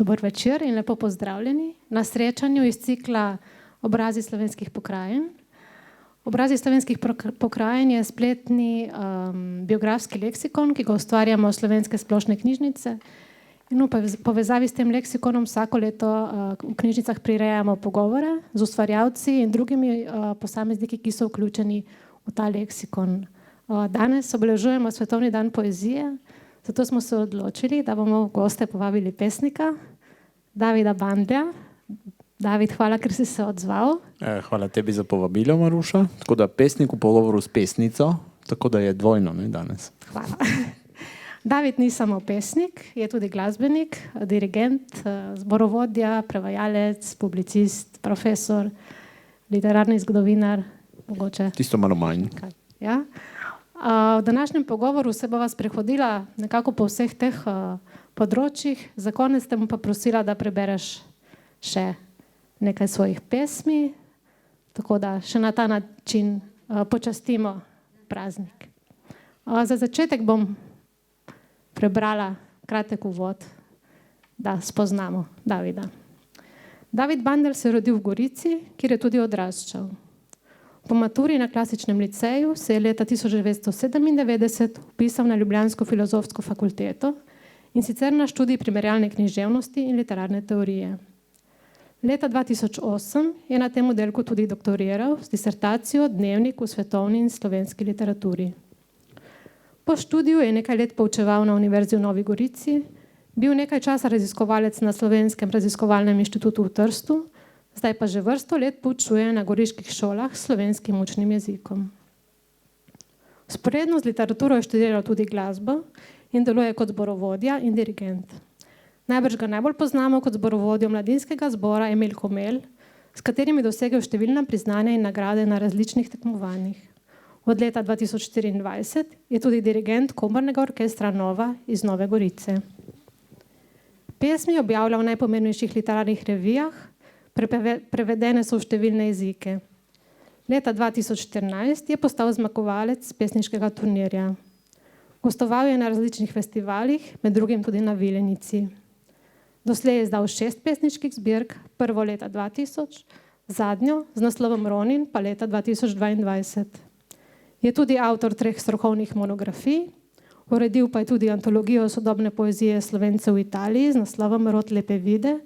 Dober večer in lepo pozdravljeni na srečanju iz cikla Obrazi slovenskih pokrajin. Obrazi slovenskih pokrajin je spletni biografski leksikon, ki ga ustvarjamo Slovenske splošne knjižnice. In v povezavi s tem leksikonom vsako leto v knjižnicah prirejamo pogovore z ustvarjalci in drugimi posamezniki, ki so vključeni v ta leksikon. Danes obeležujemo Svetovni dan poezije, zato smo se odločili, da bomo v goste povabili pesnika Davida Bandlja. David, hvala, ker si se odzval. Hvala tebi za povabilo, Maruša. Tako da pesnik v pogovoru s pesnico, tako da je dvojno, ne, danes. Hvala. David ni samo pesnik, je tudi glasbenik, dirigent, zborovodja, prevajalec, publicist, profesor, literarni zgodovinar, mogoče. Tisto malo manj. Ja. V današnjem pogovoru se bova sprehodila nekako po vseh teh področjih. Za konec te bom pa prosila, da prebereš še nekaj svojih pesmi, tako da še na ta način počastimo praznik. Za začetek bom prebrala kratek uvod, da spoznamo Davida. David Bandl se je rodil v Gorici, kjer je tudi odraščal. Po maturi na klasičnem liceju se je leta 1997 vpisal na Ljubljansko filozofsko fakulteto in sicer na študij primerjalne književnosti in literarne teorije. Leta 2008 je na tem oddelku tudi doktoriral s disertacijo Dnevnik v svetovni in slovenski literaturi. Po študiju je nekaj let poučeval na Univerzi v Novi Gorici, bil nekaj časa raziskovalec na Slovenskem raziskovalnem inštitutu v Trstu, zdaj pa že vrsto let poučuje na goriških šolah s slovenskim učnim jezikom. Vzporedno z literaturo je študiral tudi glasbo in deluje kot zborovodja in dirigent. Najbrž ga najbolj poznamo kot zborovodjo mladinskega zbora Emil Komel, s katerim je dosegel številna priznanja in nagrade na različnih tekmovanjih. Od leta 2024 je tudi dirigent komornega orkestra Nova iz Nove Gorice. Pesmi objavlja v najpomembnejših literarnih revijah, prevedene so v številne jezike. Leta 2014 je postal zmagovalec pesniškega turnirja. Gostoval je na različnih festivalih, med drugim tudi na Vilenici. Doslej je izdal 6 pesniških zbirk, prvo leta 2000, zadnjo z naslovom Ronin pa leta 2022. Je tudi avtor 3 strokovnih monografij, uredil pa je tudi antologijo sodobne poezije Slovencev v Italiji z naslovom Rod lepe vide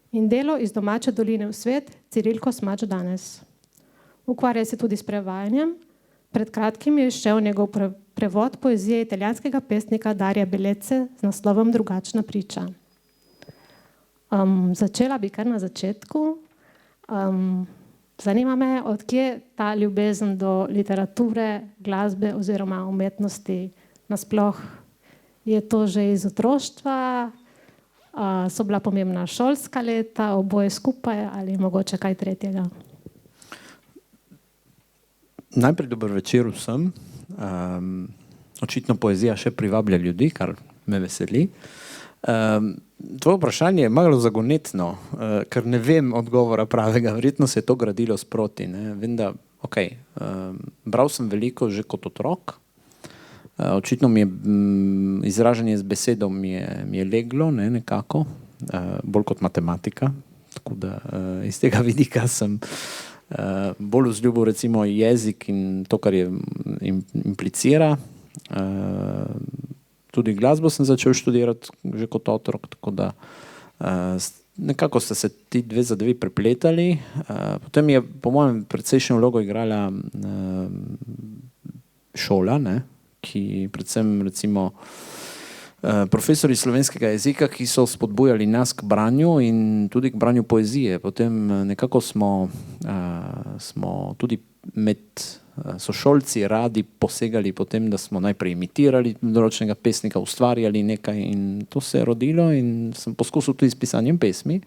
in delo Iz domače doline v svet Ciril Kosmač danes. Ukvarja se tudi s prevajanjem. Pred kratkim je izšel njegov prevod poezije italijanskega pesnika Darija Belece z naslovom Drugačna priča. Začela bi kar na začetku. Zanima me, odkje ta ljubezen do literature, glasbe oziroma umetnosti nasploh. Je to že iz otroštva? So bila pomembna šolska leta, oboje skupaj ali mogoče kaj tretjega? Najprej dober večer vsem. Očitno poezija še privablja ljudi, kar me veseli. Tvoje vprašanje je malo zagonetno, ker ne vem odgovora pravega. Verjetno se je to gradilo sproti. Vem, da bral sem veliko že kot otrok. Očitno mi je izražanje z besedo mi je leglo, nekako, bolj kot matematika. Tako da iz tega vidika sem bolj vzljubil recimo jezik in to, kar je implicira. Tudi glasbo sem začel študirati že kot otrok, tako da nekako sta se ti dve zadevi prepletali. Potem je po mojem precejšnjo vlogo igrala šola, ki predvsem recimo profesori slovenskega jezika, ki so spodbujali nas k branju in tudi k branju poezije. Potem nekako smo tudi med sošolci radi posegali potem, da smo najprej imitirali določenega pesnika, ustvarjali nekaj in to se je rodilo in sem poskusil tudi s pisanjem pesmi.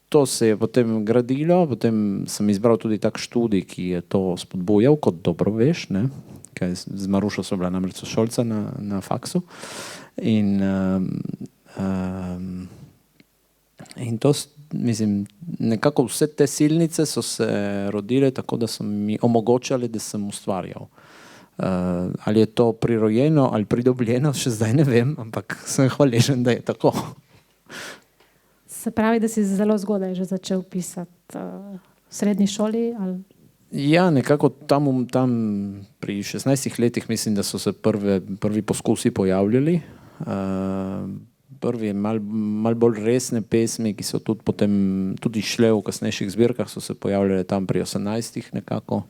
To se je potem gradilo, potem sem izbral tudi tak študij, ki je to spodbujal, kot dobro veš, kaj z Marušo so bila namreč sošolca na faksu. In to, mislim, nekako vse te silnice so se rodile tako, da so mi omogočali, da sem ustvarjal. Ali je to prirojeno ali pridobljeno, še zdaj ne vem, ampak sem hvaležen, da je tako. Se pravi, da si zelo zgodaj že začel pisati v srednji šoli? Ali? Ja, nekako tam pri 16 letih mislim, da so se prvi poskusi pojavljali. Prvi mal bolj resne pesmi, ki so tudi potem tudi šle v kasnejših zbirkah, so se pojavljale tam pri 18 nekako.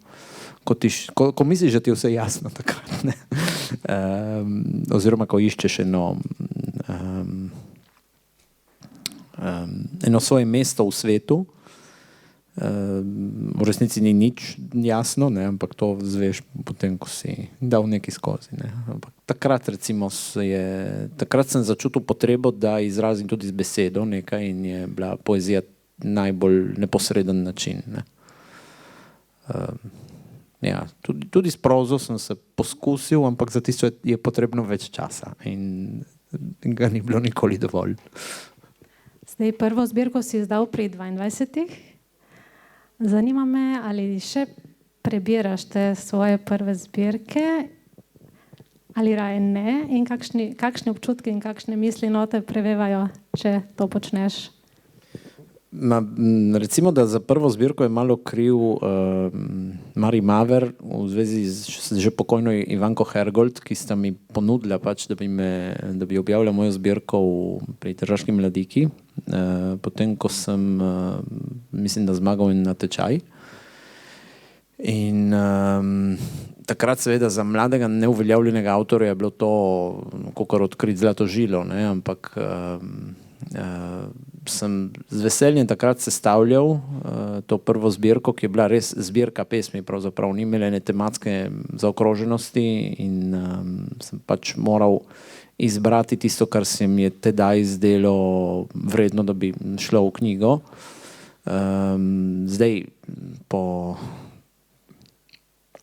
Ko misliš, da ti je vse jasno takrat, ne? Oziroma, ko iščeš eno svoje mesto v svetu. V resnici ni nič jasno, ne? Ampak to zveš potem, ko si dal nekaj skozi, ne? Ampak takrat recimo takrat sem začutil potrebo, da izrazim tudi z besedo nekaj in je bila poezija najbolj neposreden način, ne? Ja, tudi s prozo sem se poskusil, ampak za tisto je potrebno več časa in ga ni bilo nikoli dovolj. Zdaj, prvo zbirko si izdal pri 22. Zanima me, ali še prebiraš te svoje prve zbirke ali raje ne in kakšne občutke in kakšne misli note prevevajo, če to počneš? Recimo, da za prvo zbirko je malo kriv Mari Maver v zvezi z že pokojno Ivanko Hergold, ki sta mi ponudila pač, da bi objavila mojo zbirko pri Tržaški mladiki. Potem, ko sem mislim, da zmagal na tečaj. In takrat seveda za mladega neuveljavljenega avtorja je bilo to kakor odkriti zlato žilo, ne? Ampak sem z veseljem takrat sestavljal to prvo zbirko, ki je bila res zbirka pesmi, pravzaprav ni imela ene tematske zaokroženosti in sem pač moral izbrati tisto, kar se mi je tedaj zdelo vredno, da bi šlo v knjigo. Zdaj, po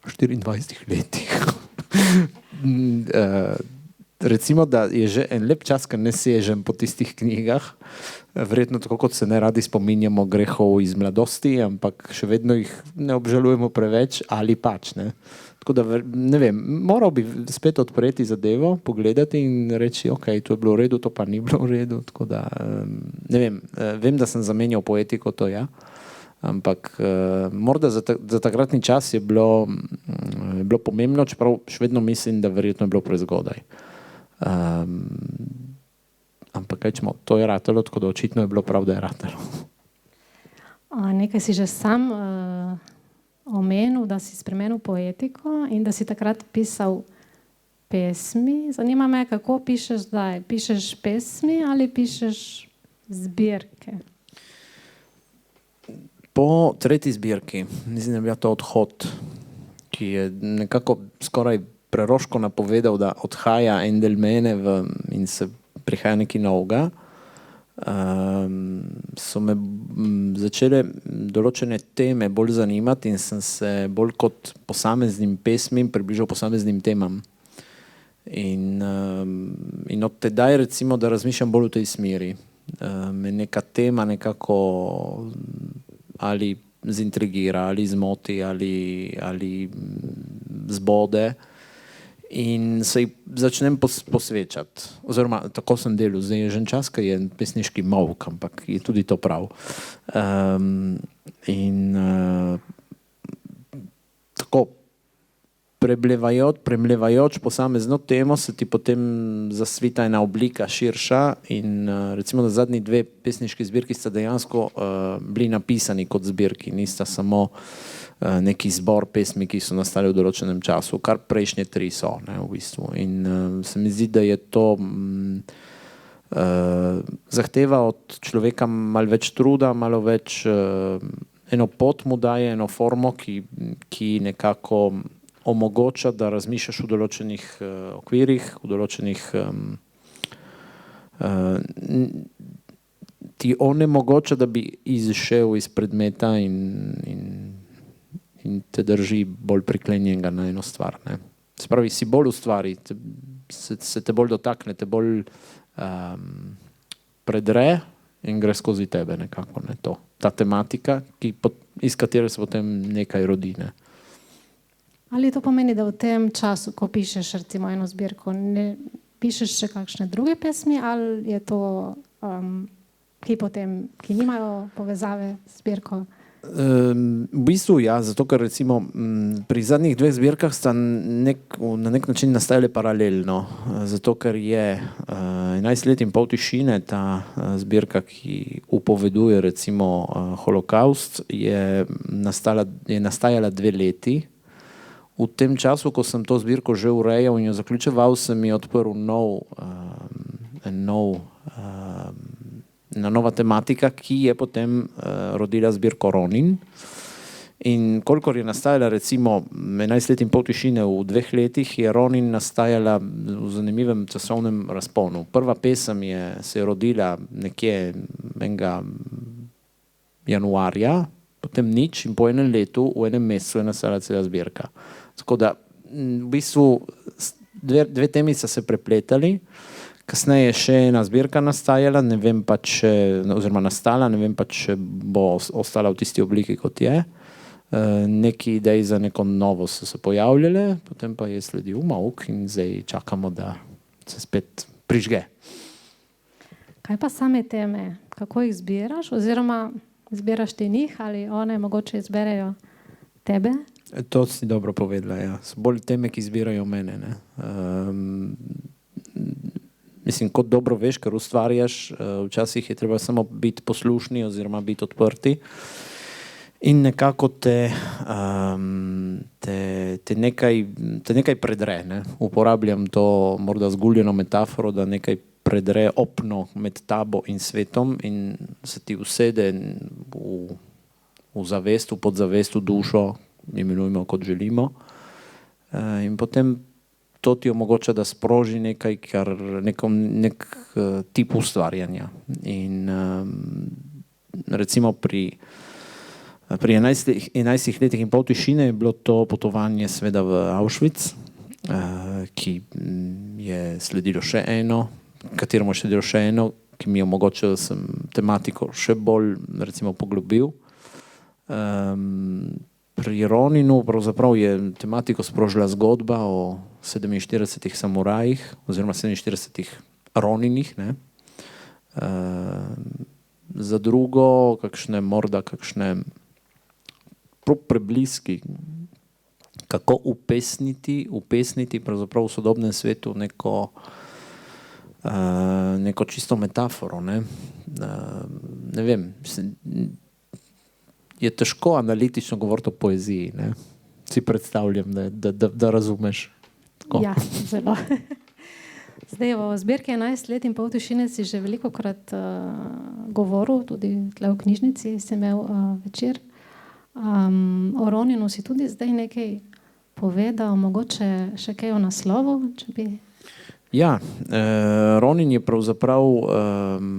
24 letih, recimo, da je že en lep čas, ker ne sežem po tistih knjigah. Verjetno tako, kot se ne radi spominjamo grehov iz mladosti, ampak še vedno jih ne obžalujemo preveč ali pač, ne. Tako da, ne vem, moral bi spet odpreti zadevo, pogledati in reči, ok, to je bilo v redu, to pa ni bilo v redu. Tako da, ne vem, vem, da sem zamenjal poetiko, to ja. Ampak morda za takratni čas je bilo pomembno, čeprav še vedno mislim, da verjetno je bilo prezgodaj. Ampak rečemo, to je ratalo, tako da očitno je bilo prav, da je ratalo. Nekaj si že sam omenil, da si spremenil poetiko in da si takrat pisal pesmi. Zanima me, kako pišeš zdaj? Pišeš pesmi ali pišeš zbirke? Po tretji zbirki, mislim, da je bil to Odhod, ki je nekako skoraj preroško napovedal, da odhaja en del mene in se prihaja nekaj novega. So me začele določene teme bolj zanimati in sem se bolj kot posameznim pesmim približal posameznim temam. In od tedaj recimo, da razmišljam bolj v tej smeri. Me neka tema nekako ali zintrigira, ali zmoti, ali zbode. In se jih začnem posvečati. Oziroma, tako sem delal. Zdaj je že čas, ko je pesniški molk, ampak je tudi to prav. Tako premlevajoč posamezno temo se ti potem zasvita ena oblika širša in recimo, da zadnji dve pesniški zbirki sta dejansko bili napisani kot zbirki, nista samo neki zbor pesmi, ki so nastali v določenem času, kar prejšnje tri so, ne, v bistvu. In se mi zdi, da je to zahteva od človeka malo več truda, malo več eno pot mu daje, eno formo, ki nekako omogoča, da razmišljaš v določenih okvirih, v določenih ti onemogoča, da bi izšel iz predmeta in te drži bolj priklenjenega na eno stvar, ne. Se pravi, si bolj ustvari, se te bolj dotakne, te bolj predre in gre skozi tebe nekako, ne, to. Ta tematika, iz katere se potem nekaj rodi, ne. Ali to pomeni, da v tem času, ko pišeš recimo eno zbirko, ne pišeš še kakšne druge pesmi, ali je to, ki nimajo povezave z zbirko? V bistvu ja, zato ker recimo pri zadnjih dveh zbirkah sta na nek način nastajale paralelno, zato ker je 11 let in pol tišine, ta zbirka, ki upoveduje recimo holokaust, je nastajala 2 leti. V tem času, ko sem to zbirko že urejal in jo zaključeval, se mi je odprl nova tematika, ki je potem rodila zbirko Ronin. In kolikor je nastajala recimo 11 let in pol tišine v 2 letih, je Ronin nastajala v zanimivem časovnem razponu. Prva pesem se je rodila nekje enega januarja, potem nič in po enem letu, v enem mesecu je nastajala cela zbirka. Tako da v bistvu dve temi so se prepletali. Kasneje je še ena zbirka nastajala, ne vem pa če, oziroma nastala, ne vem pa če bo ostala v tisti obliki, kot je. Neki ideji za neko novo so se pojavljale, potem pa je sledil umavk in zdaj čakamo, da se spet prižge. Kaj pa same teme? Kako jih zbiraš? Oziroma zbiraš ti njih ali one mogoče izberejo tebe? To si dobro povedala, ja. So bolj teme, ki zbirajo mene, ne. Mislim, kot dobro veš, ker ustvarjaš, včasih je treba samo biti poslušni oziroma biti odprti in nekako te nekaj predre. Ne? Uporabljam to morda zguljeno metaforo, da nekaj predre opno med tabo in svetom in se ti usede v zavest, v podzavest, v dušo, imenujmo kot želimo. In potem to ti omogoča, da sproži nekaj, nek tip ustvarjanja. In recimo pri 11 letih in pol tišine je bilo to potovanje seveda v Auschwitz, ki je sledilo še eno, kateremu je sledilo še eno, ki mi je omogočilo, da sem tematiko še bolj recimo poglobil. Pri Roninu pravzaprav je tematiko sprožila zgodba o 47 samurajih oziroma 47 Roninih. Ne? Za drugo, morda kakšne prebliski, kako upesniti pravzaprav v sodobnem svetu neko čisto metaforo. Ne vem, je težko analitično govoriti o poeziji, ne? Si predstavljam, da razumeš. Tako. Ja, zelo. Zdaj v zbirki 11 let in pol tišine si že velikokrat govoril, tudi tle v knjižnici si imel večer. O Roninu si tudi zdaj nekaj povedal, mogoče še kaj o naslovu, če bi... Ja, Ronin je pravzaprav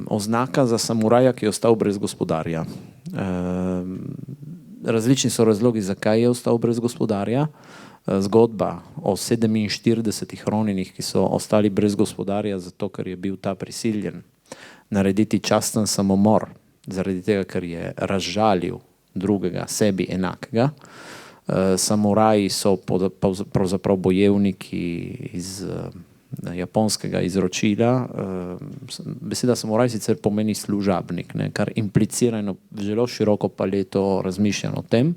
oznaka za samuraja, ki je ostal brez gospodarja. Različni so razlogi, zakaj je ostal brez gospodarja. Zgodba o 47 Roninih, ki so ostali brez gospodarja, zato ker je bil ta prisiljen narediti časten samomor, zaradi tega, ker je razžalil drugega, sebi enakega. Samuraji so pravzaprav bojevniki iz japonskega izročila. Beseda samuraj sicer pomeni služabnik, ne, kar implicira eno zelo široko paleto razmišljanj o tem.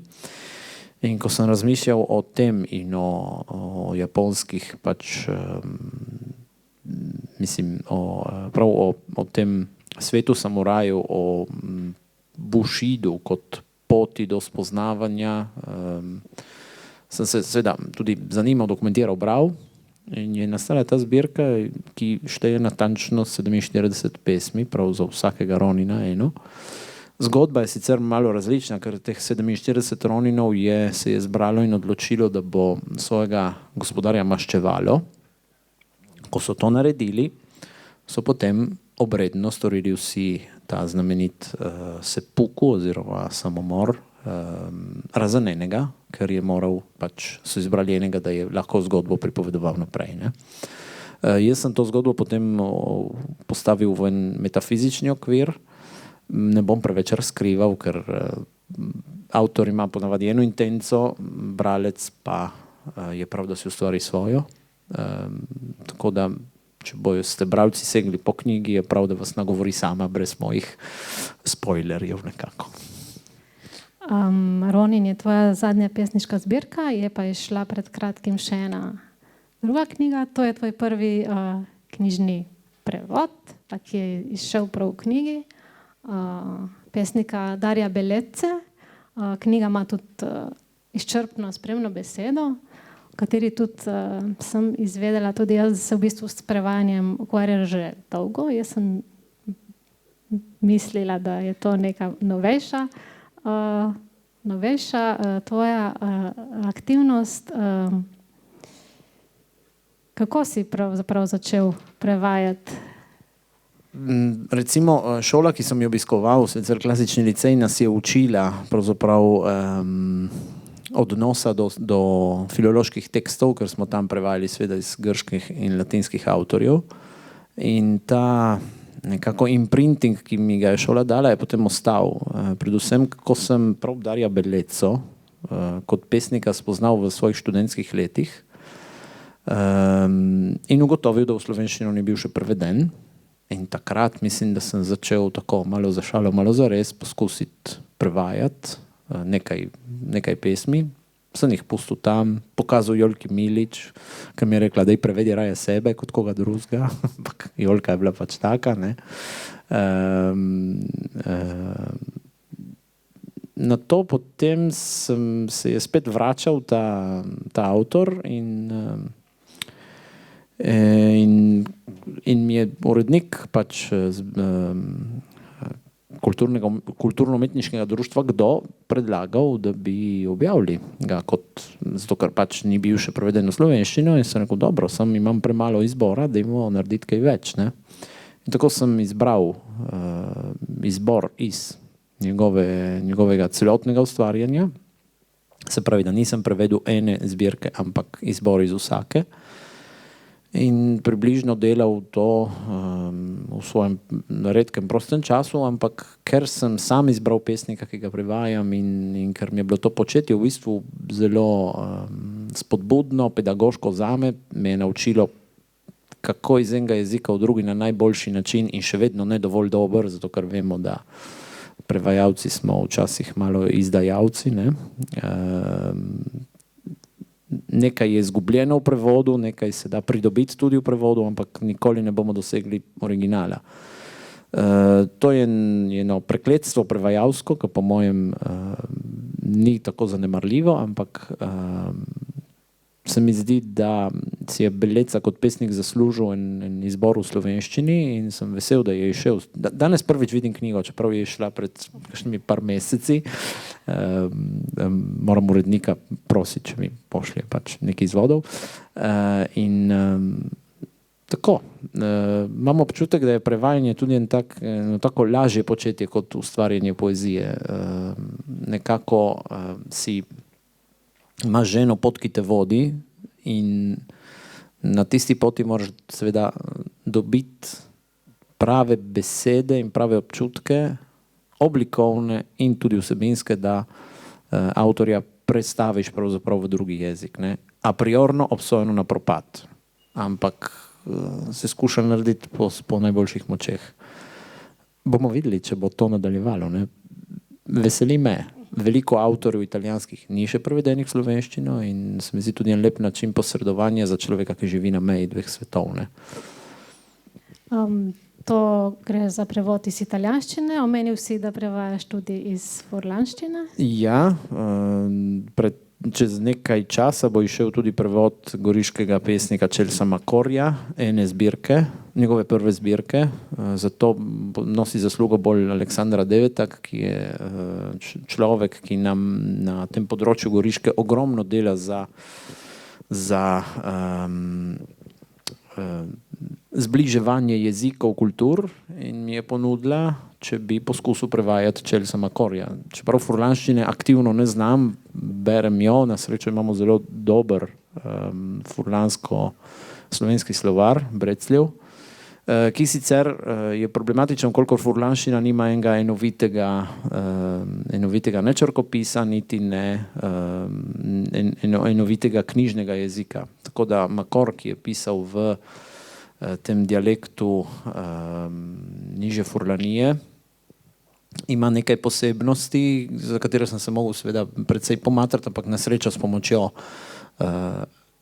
In ko sem razmišljal o tem in o japonskih prav o tem svetu samurajev, o bushidu kot poti do spoznavanja, sem se seveda tudi zanimal, dokumentiral, bral. In je nastala ta zbirka, ki šteje natančno 47 pesmi, prav za vsakega Ronina eno. Zgodba je sicer malo različna, ker teh 47 Roninov se je zbralo in odločilo, da bo svojega gospodarja maščevalo. Ko so to naredili, so potem obredno storili vsi ta znamenit seppuku oziroma samomor, razen enega, ker je moral, so izbrali enega, da je lahko zgodbo pripovedoval naprej. Ne? Jaz sem to zgodbo potem postavil v en metafizični okvir. Ne bom preveč razkrival, ker avtor ima ponavadi eno intenco, bralec pa je prav, da si ustvari svojo. Tako da, če ste bralci segli po knjigi, je prav, da vas nagovori sama, brez mojih spoilerjev nekako. Ronin je tvoja zadnja pesniška zbirka, je pa izšla pred kratkim še ena druga knjiga. To je tvoj prvi knjižni prevod, ki je izšel prav v knjigi, pesnika Darja Belece. Knjiga ima tudi izčrpno spremno besedo, v kateri tudi sem izvedela, tudi jaz se v bistvu s prevajanjem ukvarjam že dolgo. Jaz sem mislila, da je to neka novejša tvoja aktivnost. Kako si pravzaprav začel prevajati? Recimo šola, ki sem jo obiskoval, sicer klasični licej, nas je učila pravzaprav odnosa do filoloških tekstov, ker smo tam prevajali seveda iz grških in latinskih avtorjev. In ta nekako imprinting, ki mi ga je šola dala, je potem ostal. Predvsem, ko sem prav Darja Beleco kot pesnika spoznal v svojih študentskih letih in ugotovil, da v slovenščino ni bil še preveden. In takrat mislim, da sem začel tako malo za šalo, malo za res poskusiti prevajati nekaj pesmi. Sem jih pustil tam, pokazal Jolki Milič, ki mi je rekla, da ji prevedi raje sebe kot koga drugega. Ampak Jolka je bila pač taka, ne. Na to potem se je spet vračal ta avtor in mi je urednik pač kulturno-umetniškega društva Kdo predlagal, da bi objavili ga, zato ker pač ni bil še preveden v slovenščino, in sem rekel, dobro, imam premalo izbora, dajmo narediti kaj več, ne. In tako sem izbral izbor iz njegovega celotnega ustvarjanja, se pravi, da nisem prevedel ene zbirke, ampak izbor iz vsake. In približno delal to v svojem redkem prostem času, ampak ker sem sam izbral pesnika, ki ga prevajam, in ker mi je bilo to početje v bistvu zelo spodbudno, pedagoško zame, me je naučilo, kako iz enega jezika v drugi na najboljši način in še vedno ne dovolj dober, zato ker vemo, da prevajalci smo včasih malo izdajalci, ne. Nekaj je izgubljeno v prevodu, nekaj se da pridobiti tudi v prevodu, ampak nikoli ne bomo dosegli originala. To je eno prekletstvo prevajalsko, ki po mojem ni tako zanemarljivo, ampak se mi zdi, da si je Beleca kot pesnik zaslužil en izbor v slovenščini in sem vesel, da je išel. Danes prvič vidim knjigo, čeprav je šla pred kakšnimi par meseci. Moram urednika prositi, če mi pošlje pač nekaj izvodov. Tako, imam občutek, da je prevajanje tudi tako lažje početje kot ustvarjanje poezije. Nekako si imaš že eno pot, ki te vodi, in na tisti poti moraš seveda dobiti prave besede in prave občutke, oblikovne in tudi vsebinske, da avtorja prestaviš pravzaprav v drugi jezik, ne. A priorno obsojeno na propad, ampak se skuša narediti po najboljših močeh. Bomo videli, če bo to nadaljevalo, ne. Veseli me. Veliko avtorjev italijanskih ni še prevedenih v slovenščino in se mi zdi tudi en lep način posredovanja za človeka, ki živi na meji dveh svetov, ne. To gre za prevod iz italijanščine, omenil si, da prevajaš tudi iz furlanščine? Ja, čez nekaj časa bo išel tudi prevod goriškega pesnika Celsa Makorja, ene zbirke, njegove prve zbirke, zato nosi zaslugo bolj Aleksandra Devetak, ki je človek, ki nam na tem področju goriške ogromno dela za zbliževanje jezikov, kultur, in mi je ponudila, če bi poskusil prevajati Celsa Makorja. Čeprav furlanščine aktivno ne znam, berem jo, na srečo imamo zelo dober furlansko-slovenski slovar, Brecljev. ki sicer je problematičen, kolikor furlanščina nima enega enovitega ne črkopisa, niti ne enovitega knjižnega jezika. Tako da Makor, ki je pisal v tem dialektu nižje Furlanije, ima nekaj posebnosti, za katere sem se mogel seveda precej pomatrati, ampak na srečo s pomočjo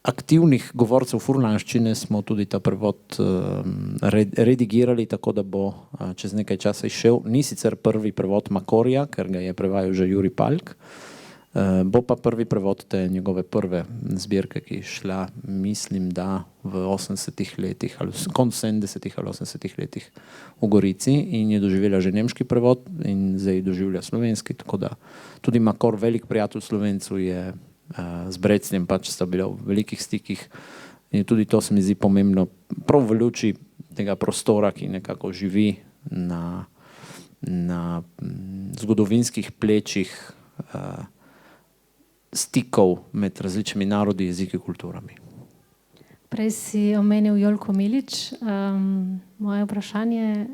aktivnih govorcev furlanščine smo tudi ta prevod redigirali, tako da bo čez nekaj časa išel. Ni sicer prvi prevod Makorja, ker ga je prevajal že Juri Palk, bo pa prvi prevod te njegove prve zbirke, ki je šla, mislim, da v 80-ih letih, konc 70-ih ali 80-ih letih v Gorici in je doživela že nemški prevod in zdaj doživlja slovenski, tako da tudi Makor, velik prijatelj Slovencu, je z Brecnjem pač sta bila v velikih stikih in tudi to se mi zdi pomembno, prav v luči tega prostora, ki nekako živi na zgodovinskih plečih stikov med različnimi narodi, jeziki, kulturami. Prej si omenil Jolko Milič. Moje vprašanje,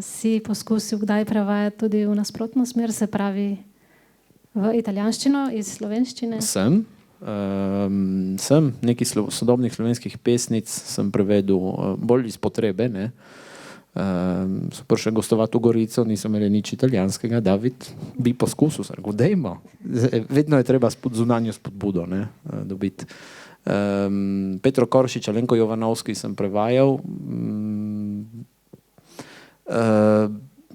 si poskusil kdaj prevajati tudi v nasprotno smer, se pravi v italijanščino iz slovenščine? Sem nekaj sodobnih slovenskih pesnic sem prevedel bolj iz potrebe, ne. So prišli gostovati v Gorico, niso imeli nič italijanskega. David, bi poskusil, sem rekel, dejmo. Vedno je treba zunanjo spodbudo, ne, dobiti. Petro Koršič, Alenko Jovanovski sem prevajal.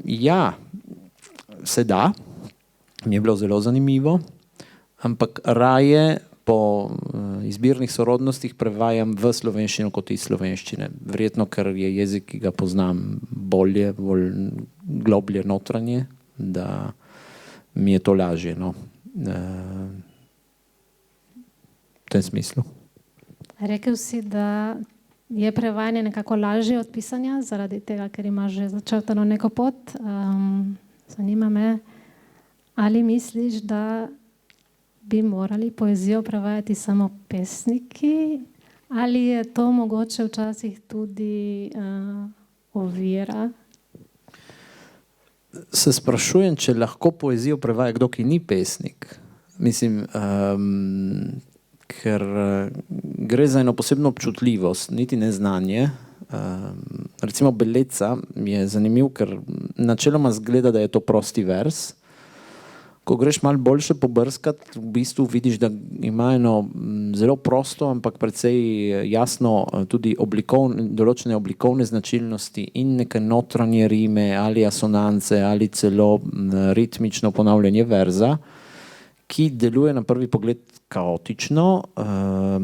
Ja, se da. Mi je bilo zelo zanimivo, ampak raje po izbirnih sorodnostih prevajam v slovenščino kot iz slovenščine. Verjetno, ker je jezik, ki ga poznam bolje, bolj globlje notranje, da mi je to lažje, no. V tem smislu. Rekel si, da je prevajanje nekako lažje od pisanja, zaradi tega, ker ima že začrtano neko pot. Zanima me, ali misliš, da bi morali poezijo prevajati samo pesniki, ali je to mogoče včasih tudi ovira? Se sprašujem, če lahko poezijo prevaja kdo, ki ni pesnik. Mislim, ker gre za eno posebno občutljivost, niti ne znanje. Recimo Beleca je zanimiv, ker načeloma zgleda, da je to prosti vers. Ko greš malo boljše pobrskati, v bistvu vidiš, da ima eno zelo prosto, ampak precej jasno tudi določene oblikovne značilnosti in neke notranje rime ali asonance ali celo ritmično ponavljanje verza, ki deluje na prvi pogled kaotično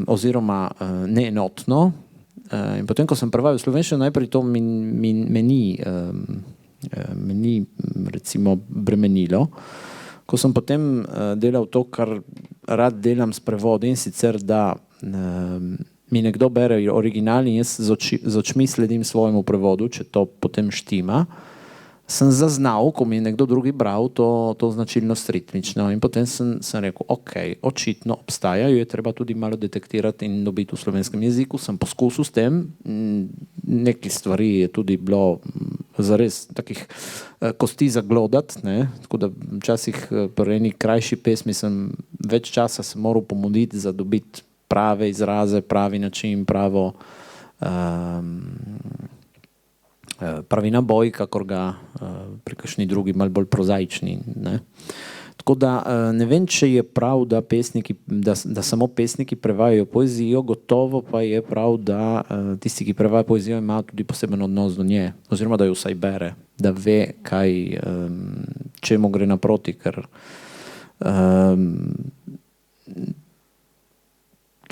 oziroma neenotno. In potem, ko sem prevajal slovenščino, najprej to me ni recimo bremenilo. Ko sem potem delal to, kar rad delam s prevodi, in sicer, da mi nekdo bere original in jaz z očmi sledim svojemu prevodu, če to potem štima, sem zaznal, ko mi je nekdo drugi bral, to značilnost ritmično. In potem sem rekel, ok, očitno obstaja, jo je treba tudi malo detektirati in dobiti v slovenskem jeziku. Sem poskusil s tem, nekaj stvari je tudi bilo zares takih kosti zaglodati, ne? Tako da včasih pri eni krajši pesmi sem več časa se moral pomuditi za dobiti prave izraze, pravi način, pravi naboj, kakor ga pri kakšni drugi malo bolj prozaični, ne. Tako da ne vem, če je prav, da samo pesniki prevajajo poezijo, gotovo pa je prav, da tisti, ki prevaja poezijo, ima tudi poseben odnos do nje, oziroma da jo vsaj bere, da ve, čemu gre naproti, ker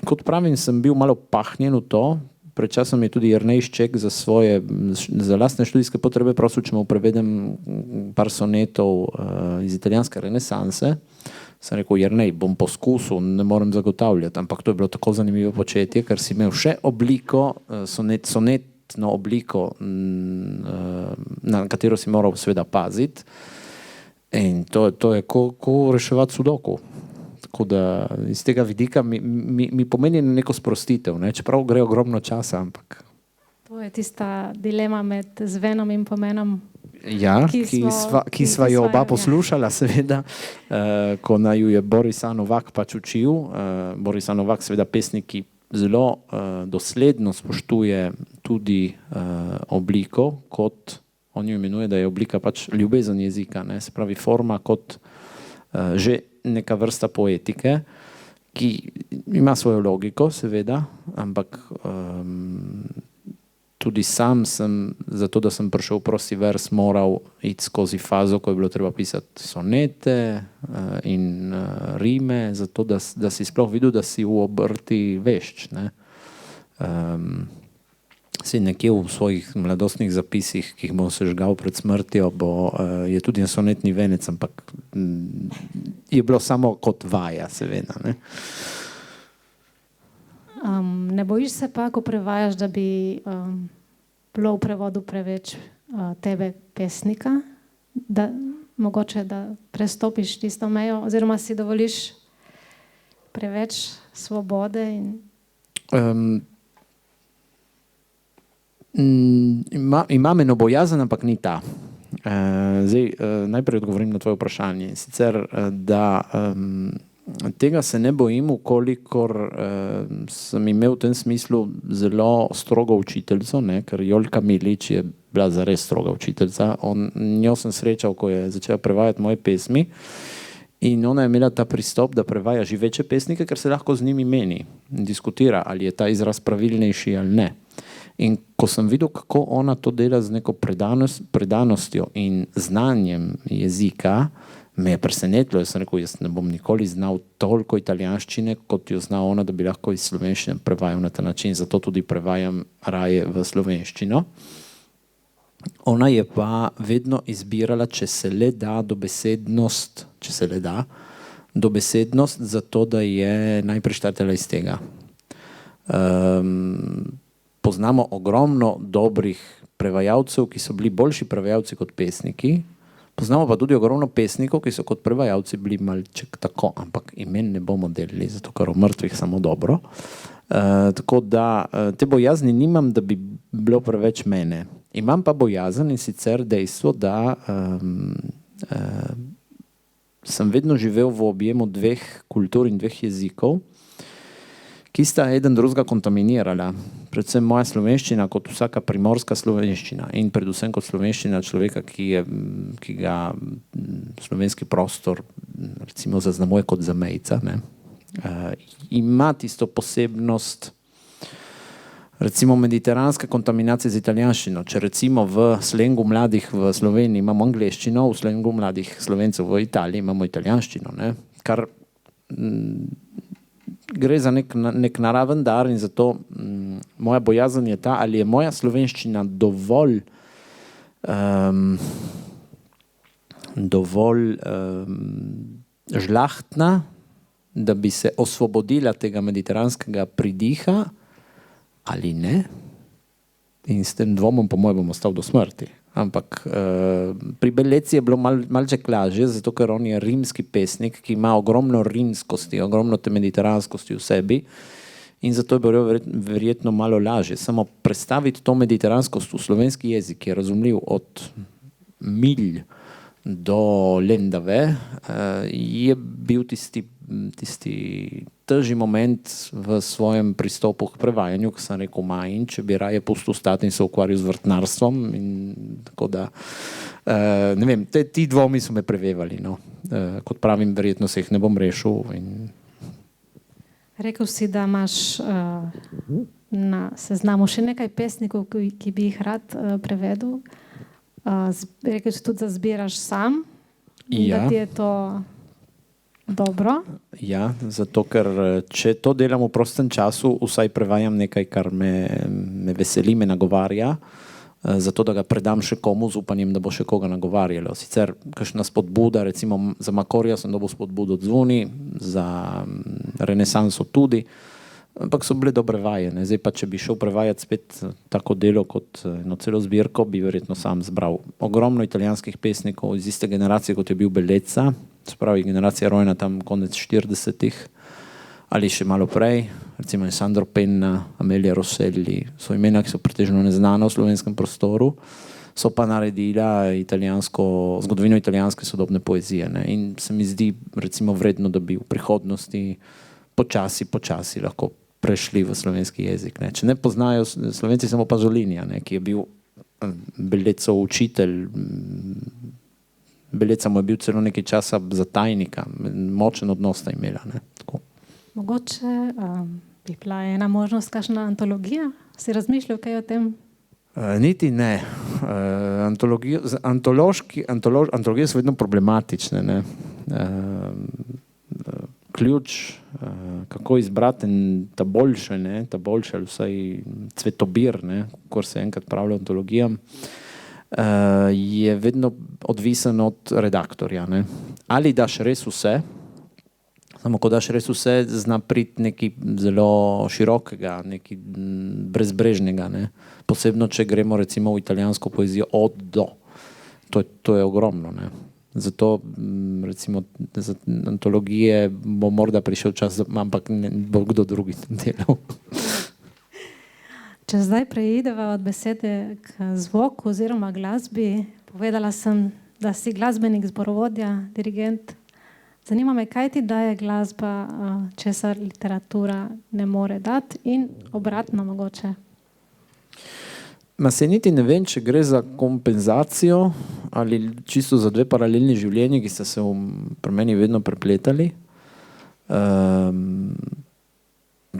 kot pravim, sem bil malo pahnjen v to. Pred časom je tudi Jernej Šček za lastne študijske potrebe prosil, če mu prevedem par sonetov iz italijanske renesanse. Sem rekel, Jernej, bom poskusil, ne morem zagotavljati, ampak to je bilo tako zanimivo početje, ker si imel še obliko, sonetno obliko, na katero si moral seveda paziti. In to je ko reševati sudoku. Tako da iz tega vidika mi pomeni neko sprostitev, ne? Čeprav gre ogromno časa, ampak To je tista dilema med zvenom in pomenom. Ja, ki sva jo oba poslušala, seveda, ko naju je Borislav Novak pač učil. Borislav Novak, seveda pesnik, ki zelo dosledno spoštuje tudi obliko, kot on jo imenuje, da je oblika pač ljubezen jezika, ne? Se pravi forma kot že neka vrsta poetike, ki ima svojo logiko, seveda, ampak tudi sam sem, zato da sem prišel v prosti vers, moral iti skozi fazo, ko je bilo treba pisati sonete in rime, zato da si sploh videl, da si v obrti vešč. Ne? Si nekje v svojih mladostnih zapisih, ki jih bom sežgal pred smrtjo, je tudi sonetni venec, ampak je bilo samo kot vaja, seveda. Ne? Ne bojiš se pa, ko prevajaš, da bi bilo v prevodu preveč tebe pesnika, da mogoče da prestopiš tisto mejo, oziroma si dovoliš preveč svobode? Imam eno bojazen, ampak ni ta. Zdaj, najprej odgovorim na tvoje vprašanje. Sicer, da tega se ne bojim, kolikor sem imel v tem smislu zelo strogo učiteljico, ker Jolka Milič je bila zares stroga učiteljica. Njo sem srečal, ko je začela prevajati moje pesmi, in ona je imela ta pristop, da prevaja živeče pesnike, ker se lahko z njimi meni, diskutira, ali je ta izraz pravilnejši ali ne. In ko sem videl, kako ona to dela z neko predanostjo in znanjem jezika, me je presenetilo. Jaz sem rekel, jaz ne bom nikoli znal toliko italijanščine, kot jo zna ona, da bi lahko iz slovenščine prevajal na ta način. Zato tudi prevajam raje v slovenščino. Ona je pa vedno izbirala, če se le da, dobesednost, zato da je najprej štartala iz tega. Poznamo ogromno dobrih prevajalcev, ki so bili boljši prevajalci kot pesniki. Poznamo pa tudi ogromno pesnikov, ki so kot prevajalci bili malček tako, ampak imen ne bomo delili, zato ker o mrtvih samo dobro. Tako da te bojazni nimam, da bi bilo preveč mene. Imam pa bojazen, in sicer dejstvo, da sem vedno živel v objemu dveh kultur in dveh jezikov, ki sta eden drugega kontaminirala. Predvsem moja slovenščina kot vsaka primorska slovenščina in predvsem kot slovenščina človeka, ki ga slovenski prostor recimo zaznamuje kot zamejca. Ima tisto posebnost recimo mediteranske kontaminacije z italijanščino. Če recimo v slengu mladih v Sloveniji imamo angleščino, v slengu mladih Slovencev v Italiji imamo italijanščino, kar gre za nek naraven dar, in zato moja bojazen je ta, ali je moja slovenščina dovolj žlahtna, da bi se osvobodila tega mediteranskega pridiha, ali ne. In s tem dvomom po mojem bom ostal do smrti. Ampak pri Bellezzi je bilo malček lažje, zato ker on je rimski pesnik, ki ima ogromno rimskosti, ogromno te mediteranskosti v sebi, in zato je bilo verjetno malo lažje. Samo predstaviti to mediteranskost v slovenski jezik je razumljiv od milj do Lendave, je bil tisti težji moment v svojem pristopu k prevajanju, ko sem rekel in če bi raje pustil stati in se ukvarjal z vrtnarstvom. In tako da, ne vem, ti dvomi so me prevevali. Kot pravim, verjetno se jih ne bom rešil. Rekel si, da imaš na seznamu še nekaj pesnikov, ki bi jih rad prevedel. Rekel si tudi, da zbiraš sam, da ti je to dobro. Ja, zato ker če to delam v prostem času, vsaj prevajam nekaj, kar me veseli, me nagovarja, zato da ga predam še komu z upanjem, da bo še koga nagovarjalo. Sicer kakšna spodbuda, recimo za Makorja sem dobil spodbudo od zvoni, za Renesanso tudi, ampak so bile dobre vaje. Zdaj pa, če bi šel prevajati spet tako delo kot eno celo zbirko, bi verjetno sam zbral ogromno italijanskih pesnikov iz iste generacije, kot je bil Bellezza, se pravi generacija rojena tam konec 40-ih, ali še malo prej, recimo Sandro Penna, Amelia Rosselli, so imena, ki so pretežno neznana v slovenskem prostoru, so pa naredila zgodovino italijanske sodobne poezije. Ne? In se mi zdi recimo vredno, da bi v prihodnosti počasi lahko prešli v slovenski jezik. Ne? Če ne poznajo Slovenci samo Pazolinija, ne? Ki je bil Belecov učitelj, Beleca mu je bil celo nekaj časa za tajnika, močen odnos sta imela. Ne? Tako. Mogoče bi bila ena možnost, kakšna antologija? Si razmišljal kaj o tem? Niti ne. Antologije so vedno problematične. Ne? Ključ, kako izbrati ta boljše, ali vsaj cvetobir, ko se enkrat pravlja antologijam, je vedno odvisen od redaktorja. Ne? Ali daš res vse, samo ko daš res vse, zna priti nekaj zelo širokega, nekaj brezbrežnega. Ne? Posebno, če gremo recimo v italijansko poezijo od do. To je ogromno. Ne? Zato recimo za antologije bo morda prišel čas, ampak ne bo kdo drugi delal. Če zdaj preideva od besede k zvoku oziroma glasbi, povedala sem, da si glasbenik, zborovodja, dirigent. Zanima me, kaj ti daje glasba, česar literatura ne more dati in obratno mogoče? Se niti ne vem, če gre za kompenzacijo ali čisto za dve paralelni življenji, ki sta se pri meni vedno prepletali.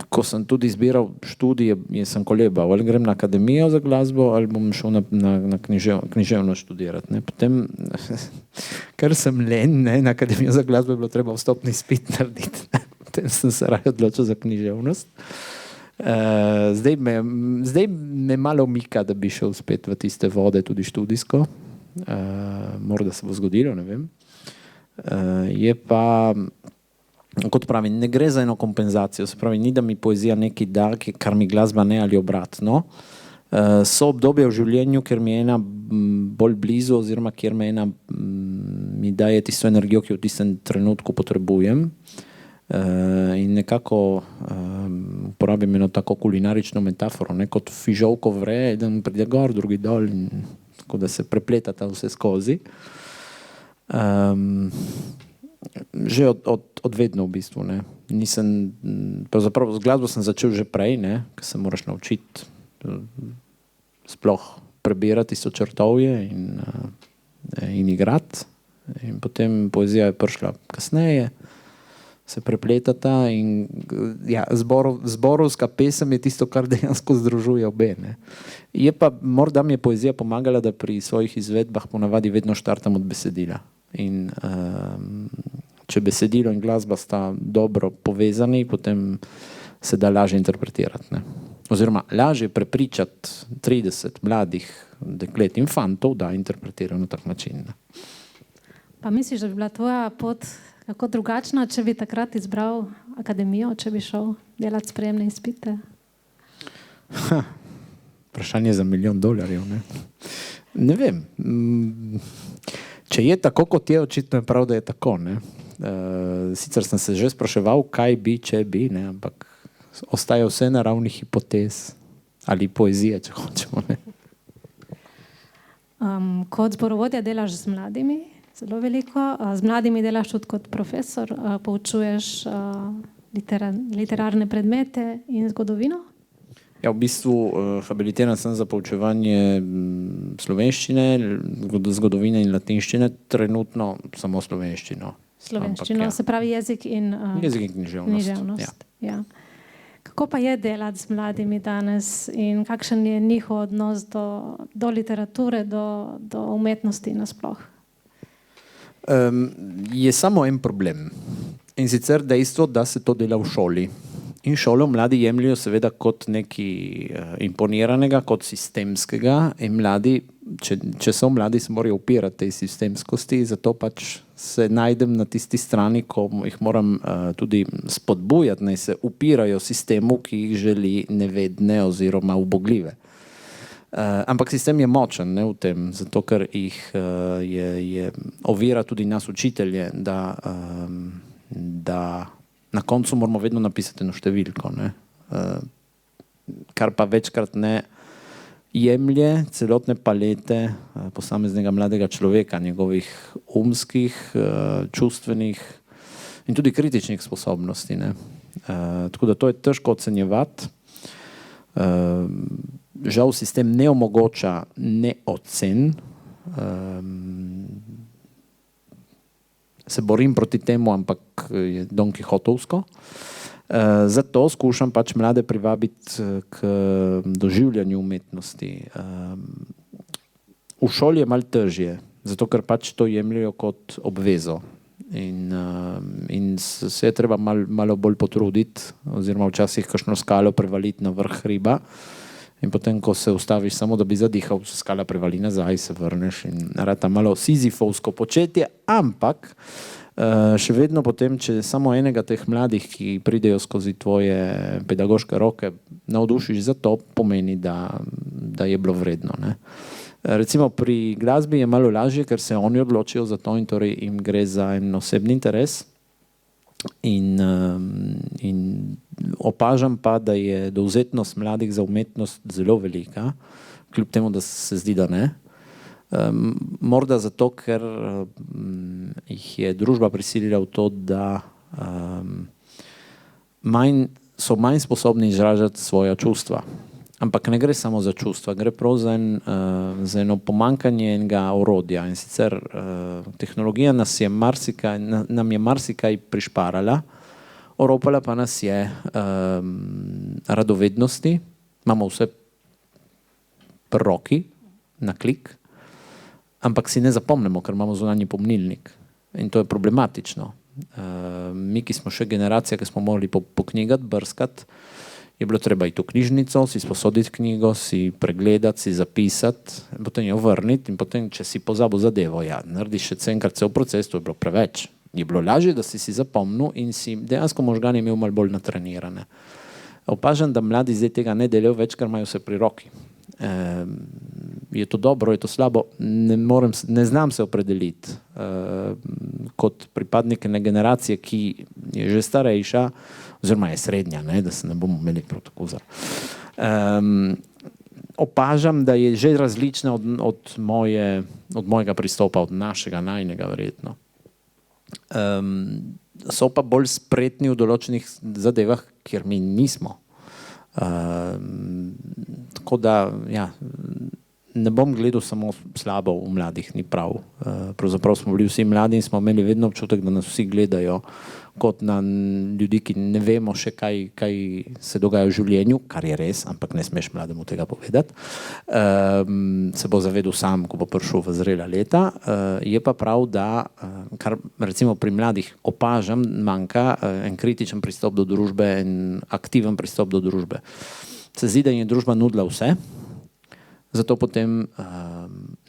Ko sem tudi izbiral študije, sem kolebal, ali grem na akademijo za glasbo, ali bom šel na književno študirati. Potem, ker sem len, na akademijo za glasbo je bilo treba vstopni izpit narediti. Potem sem se raje odločil za književnost. Zdaj me malo mika, da bi šel spet v tiste vode, tudi študijsko. Morda se bo zgodilo, ne vem. Je pa... Kot pravi, ne gre za eno kompenzacijo, se pravi, ni da mi poezija nekaj da, kar mi glasba ne, ali obratno. So obdobja v življenju, ker mi je ena bolj blizu, oziroma kjer mi daje tisto energijo, ki v tistem trenutku potrebujem. In nekako uporabim eno tako kulinarično metaforo, kot fižolko vre, eden pride gor, drugi dol, in tako da se prepletata vse skozi. Že od vedno v bistvu. Pravzaprav z glasbo sem začel že prej, ker se moraš naučiti sploh prebirati so črtovje in igrati. In potem poezija je prišla kasneje, se prepletata in ja, zborovska pesem je tisto, kar dejansko združuje obe. Je pa, morda mi je poezija pomagala, da pri svojih izvedbah ponavadi vedno štartam od besedila. In če besedilo in glasba sta dobro povezani, potem se da lažje interpretirati. Oziroma lažje prepričati 30 mladih deklet in fantov, da interpretirajo na tak način. Pa misliš, da bi bila tvoja pot kako drugačna, če bi takrat izbral akademijo, če bi šel delati sprejemne izpite? Vprašanje za $1 milijon. Ne vem. Če je tako, kot je, očitno je prav, da je tako. Sicer sem se že spraševal, kaj bi, če bi, ampak ostaje vse na ravni hipotez ali poezije, če hočemo. Kot zborovodja delaš z mladimi, zelo veliko. Z mladimi delaš tudi kot profesor, poučuješ literarne predmete in zgodovino? Ja, v bistvu habilitiran sem za poučevanje slovenščine, zgodovine in latinščine, trenutno samo slovenščino. Slovenščino, se pravi jezik in književnost. Ja. Kako pa je delati z mladimi danes in kakšen je njihov odnos do literature, do umetnosti nasploh? Je samo en problem. In sicer dejstvo, da se to dela v šoli. In šolo mladi jemljajo seveda kot nekaj imponiranega, kot sistemskega. In mladi, če so mladi, se morajo upirati tej sistemskosti, zato pač se najdem na tisti strani, ko jih moram tudi spodbujati, naj se upirajo sistemu, ki jih želi nevedne oziroma ubogljive. Ampak sistem je močen v tem, zato ker jih je ovira tudi nas učitelje, da na koncu moramo vedno napisati eno številko, ne. Kar pa večkrat ne jemlje celotne palete posameznega mladega človeka, njegovih umskih, čustvenih in tudi kritičnih sposobnosti, ne. Tako da to je težko ocenjevati. Žal sistem ne omogoča neocen. Se borim proti temu, ampak je Don Kihotovsko. Zato skušam pač mlade privabiti k doživljanju umetnosti. V šoli je malo težje, zato ker pač to jemljajo kot obvezo. In se je treba malo bolj potruditi, oziroma včasih kakšno skalo prevaliti na vrh hriba. In potem, ko se ustaviš samo, da bi zadihal, se skala prevali nazaj, se vrneš in rata malo sizifovsko početje, ampak še vedno potem, če samo enega teh mladih, ki pridejo skozi tvoje pedagoške roke, navdušiš za to, pomeni, da je bilo vredno, ne. Recimo pri glasbi je malo lažje, ker se oni odločijo za to in torej jim gre za en osebni interes. In opažam pa, da je dovzetnost mladih za umetnost zelo velika, kljub temu, da se zdi, da ne. Morda zato, ker jih je družba prisilila v to, da so manj sposobni izražati svoja čustva. Ampak ne gre samo za čustva, gre prav za eno pomanjkanje enega orodja. In sicer tehnologija nam je marsikaj prišparala, oropala pa nas je radovednosti, imamo vse pri roki, na klik, ampak si ne zapomnimo, ker imamo zunanji pomnilnik. In to je problematično. Mi, ki smo še generacija, ki smo morali po knjigah brskati, je bilo treba iti v knjižnico, si sposoditi knjigo, si pregledati, si zapisati, potem jo vrniti in potem, če si pozabil zadevo, narediš še enkrat cel proces, to je bilo preveč. Je bilo lažje, da si zapomnil in si dejansko možgani imel malo bolj natrenirane. Opažam, da mladi zdaj tega ne delajo več, ker imajo vse pri roki. Je to dobro, je to slabo, ne znam se opredeliti. Kot pripadnik ene generacije, ki je že starejša, oziroma je srednja, ne, da se ne bomo imeli prav tako za. Opažam, da je že različna od mojega pristopa, od našega, najnega verjetno. So pa bolj spretni v določenih zadevah, kjer mi nismo. Tako da, ne bom gledal samo slabo v mladih, ni prav. Pravzaprav smo bili vsi mladi in smo imeli vedno občutek, da nas vsi gledajo kot na ljudi, ki ne vemo še, kaj se dogaja v življenju, kar je res, ampak ne smeš mlademu tega povedati. Se bo zavedel sam, ko bo prišel v zrela leta. Je pa prav, da, kar recimo pri mladih opažam, manjka en kritičen pristop do družbe, en aktiven pristop do družbe. Se zdi, da jim je družba nudila vse, zato potem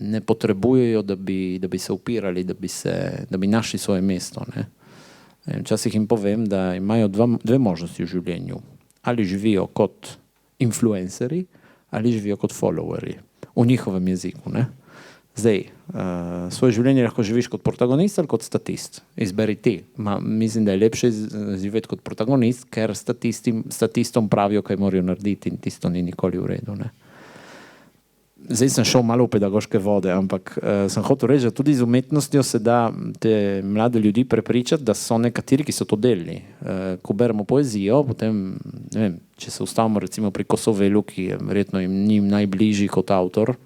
ne potrebujejo, da bi se upirali, da bi našli svoje mesto, ne. Včasih jim povem, da imajo dve možnosti v življenju. Ali živijo kot influencerji, ali živijo kot followerji. V njihovem jeziku, ne. Zdaj, svoje življenje lahko živiš kot protagonist ali kot statist. Izberi ti. Mislim, da je lepše živeti kot protagonist, ker statistom pravijo, kaj morajo narediti in tisto ni nikoli v redu, ne. Zdaj sem šel malo v pedagoške vode, ampak sem hotel reči, da tudi z umetnostjo se da te mlade ljudi prepričati, da so nekateri, ki so to delali. Ko beremo poezijo, potem, ne vem, če se ustavimo recimo pri Kosovelu, ki je verjetno njim najbližji kot avtor,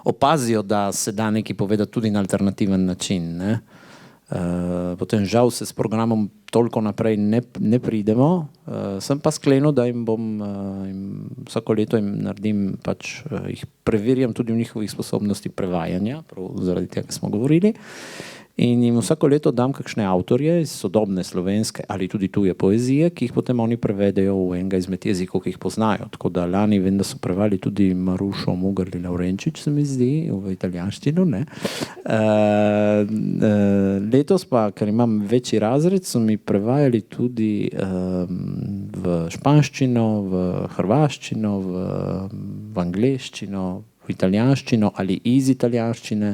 opazijo, da se da nekaj povedati tudi na alternativen način, ne. Potem žal se s programom toliko naprej ne pridemo, sem pa sklenil, da jim bom vsako leto jim naredim, pač jih preverjam tudi v njihovih sposobnosti prevajanja, prav zaradi tega smo govorili, in jim vsako leto dam kakšne avtorje iz sodobne slovenske ali tudi tuje poezije, ki jih potem oni prevedejo v enega izmed jezikov, ki jih poznajo. Tako da lani vem, da so prevali tudi Marušo Mugarli Laurenčič, se mi zdi, v italijanščino, ne. Letos pa, ker imam večji razred, so mi prevajali tudi v španščino, v hrvaščino, v angleščino, v italijanščino ali iz italijanščine.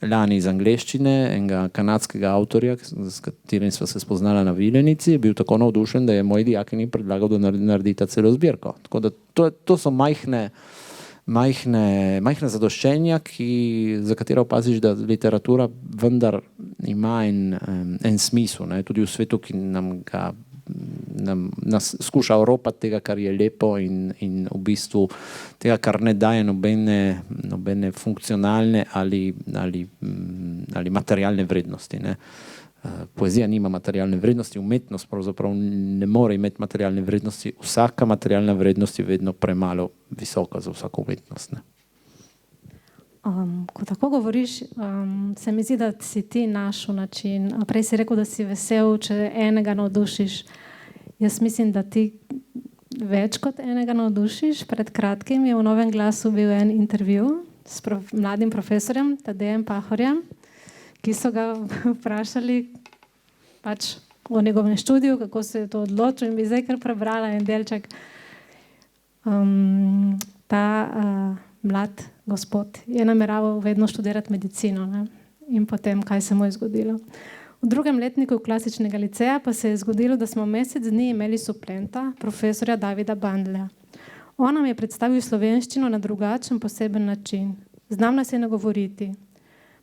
lani iz angleščine, enega kanadskega avtorja, s katerim sva se spoznala na Viljenici, je bil tako navdušen, da je moj dijakinji predlagal, da naredita celo zbirko. Tako da to so majhne zadoščenja, za katero opaziš, da literatura vendar ima en smisel, ne? Tudi v svetu, ki nas skuša oropati tega, kar je lepo in v bistvu tega, kar ne daje nobene funkcionalne ali materialne vrednosti. Ne? Poezija nima materialne vrednosti, umetnost pravzaprav ne more imeti materialne vrednosti, vsaka materialna vrednost je vedno premalo visoka za vsako umetnost. Ne? Ko tako govoriš, se mi zdi, da si ti našel način. Prej si rekel, da si vesel, če enega navdušiš. Jaz mislim, da ti več kot enega navdušiš. Pred kratkim je v Novem glasu bil en intervju s mladim profesorjem Tadejem Pahorjem, ki so ga vprašali pač o njegovem študiju, kako se je to odločil, in bi zdaj kar prebrala en delček. Mlad gospod je nameraval vedno študirati medicino, ne? In potem, kaj se mu je zgodilo. V 2. letniku klasičnega liceja pa se je zgodilo, da smo mesec dni imeli suplenta, profesorja Davida Bandlja. On nam je predstavil slovenščino na drugačen, poseben način. Znam nas je nagovoriti.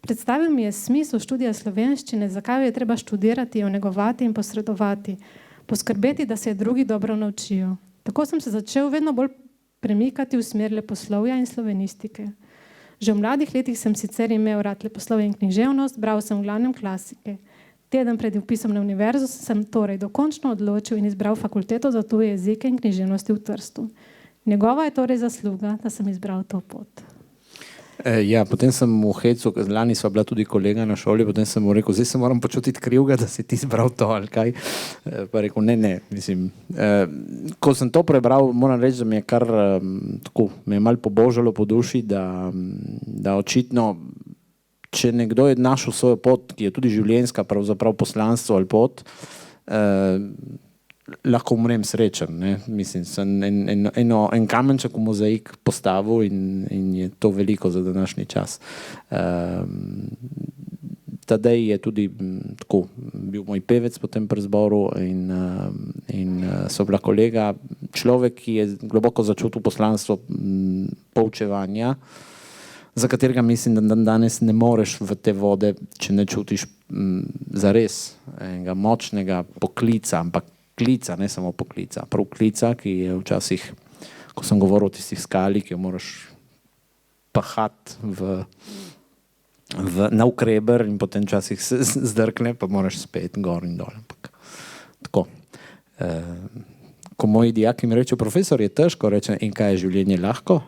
Predstavil mi je smisel študija slovenščine, zakaj jo je treba študirati, jo negovati in posredovati, poskrbeti, da se je drugi dobro naučijo. Tako sem se začel vedno bolj premikati v smer leposlovja in slovenistike. Že v mladih letih sem sicer imel rad leposlovje in književnost, bral sem v glavnem klasike. Teden pred vpisom na univerzo sem torej dokončno odločil in izbral fakulteto za tuje jezike in književnosti v Trstu. Njegova je torej zasluga, da sem izbral to pot. Ja, potem sem v hecu, lani sva bila tudi kolega na šoli, potem sem mu rekel, zdaj se moram počutiti krivega, da si ti izbral to ali kaj. Pa rekel, ne, mislim. Ko sem to prebral, moram reči, da mi je kar tako, me je malo pobožalo po duši, da očitno, če nekdo je našel svojo pot, ki je tudi življenjska, pravzaprav poslanstvo ali pot, lahko umrem srečen. Ne? Mislim, sem en kamenček v mozaik postavil in je to veliko za današnji čas. Tadej je tudi tako, bil moj pevec potem pri zboru in so bila kolega, človek, ki je globoko začutil poslanstvo poučevanja, za katerega mislim, da danes ne moreš v te vode, če ne čutiš zares enega močnega poklica, ampak klica, ne samo poklica, prav klica, ki je včasih, ko sem govoril o tistih skali, ki jo moraš pahati na ukreber in potem včasih se zdrkne, pa moraš spet gor in dol. Tako. Ko moji dijaki mi rečejo, profesor, je težko, rečem, in kaj je življenje lahko?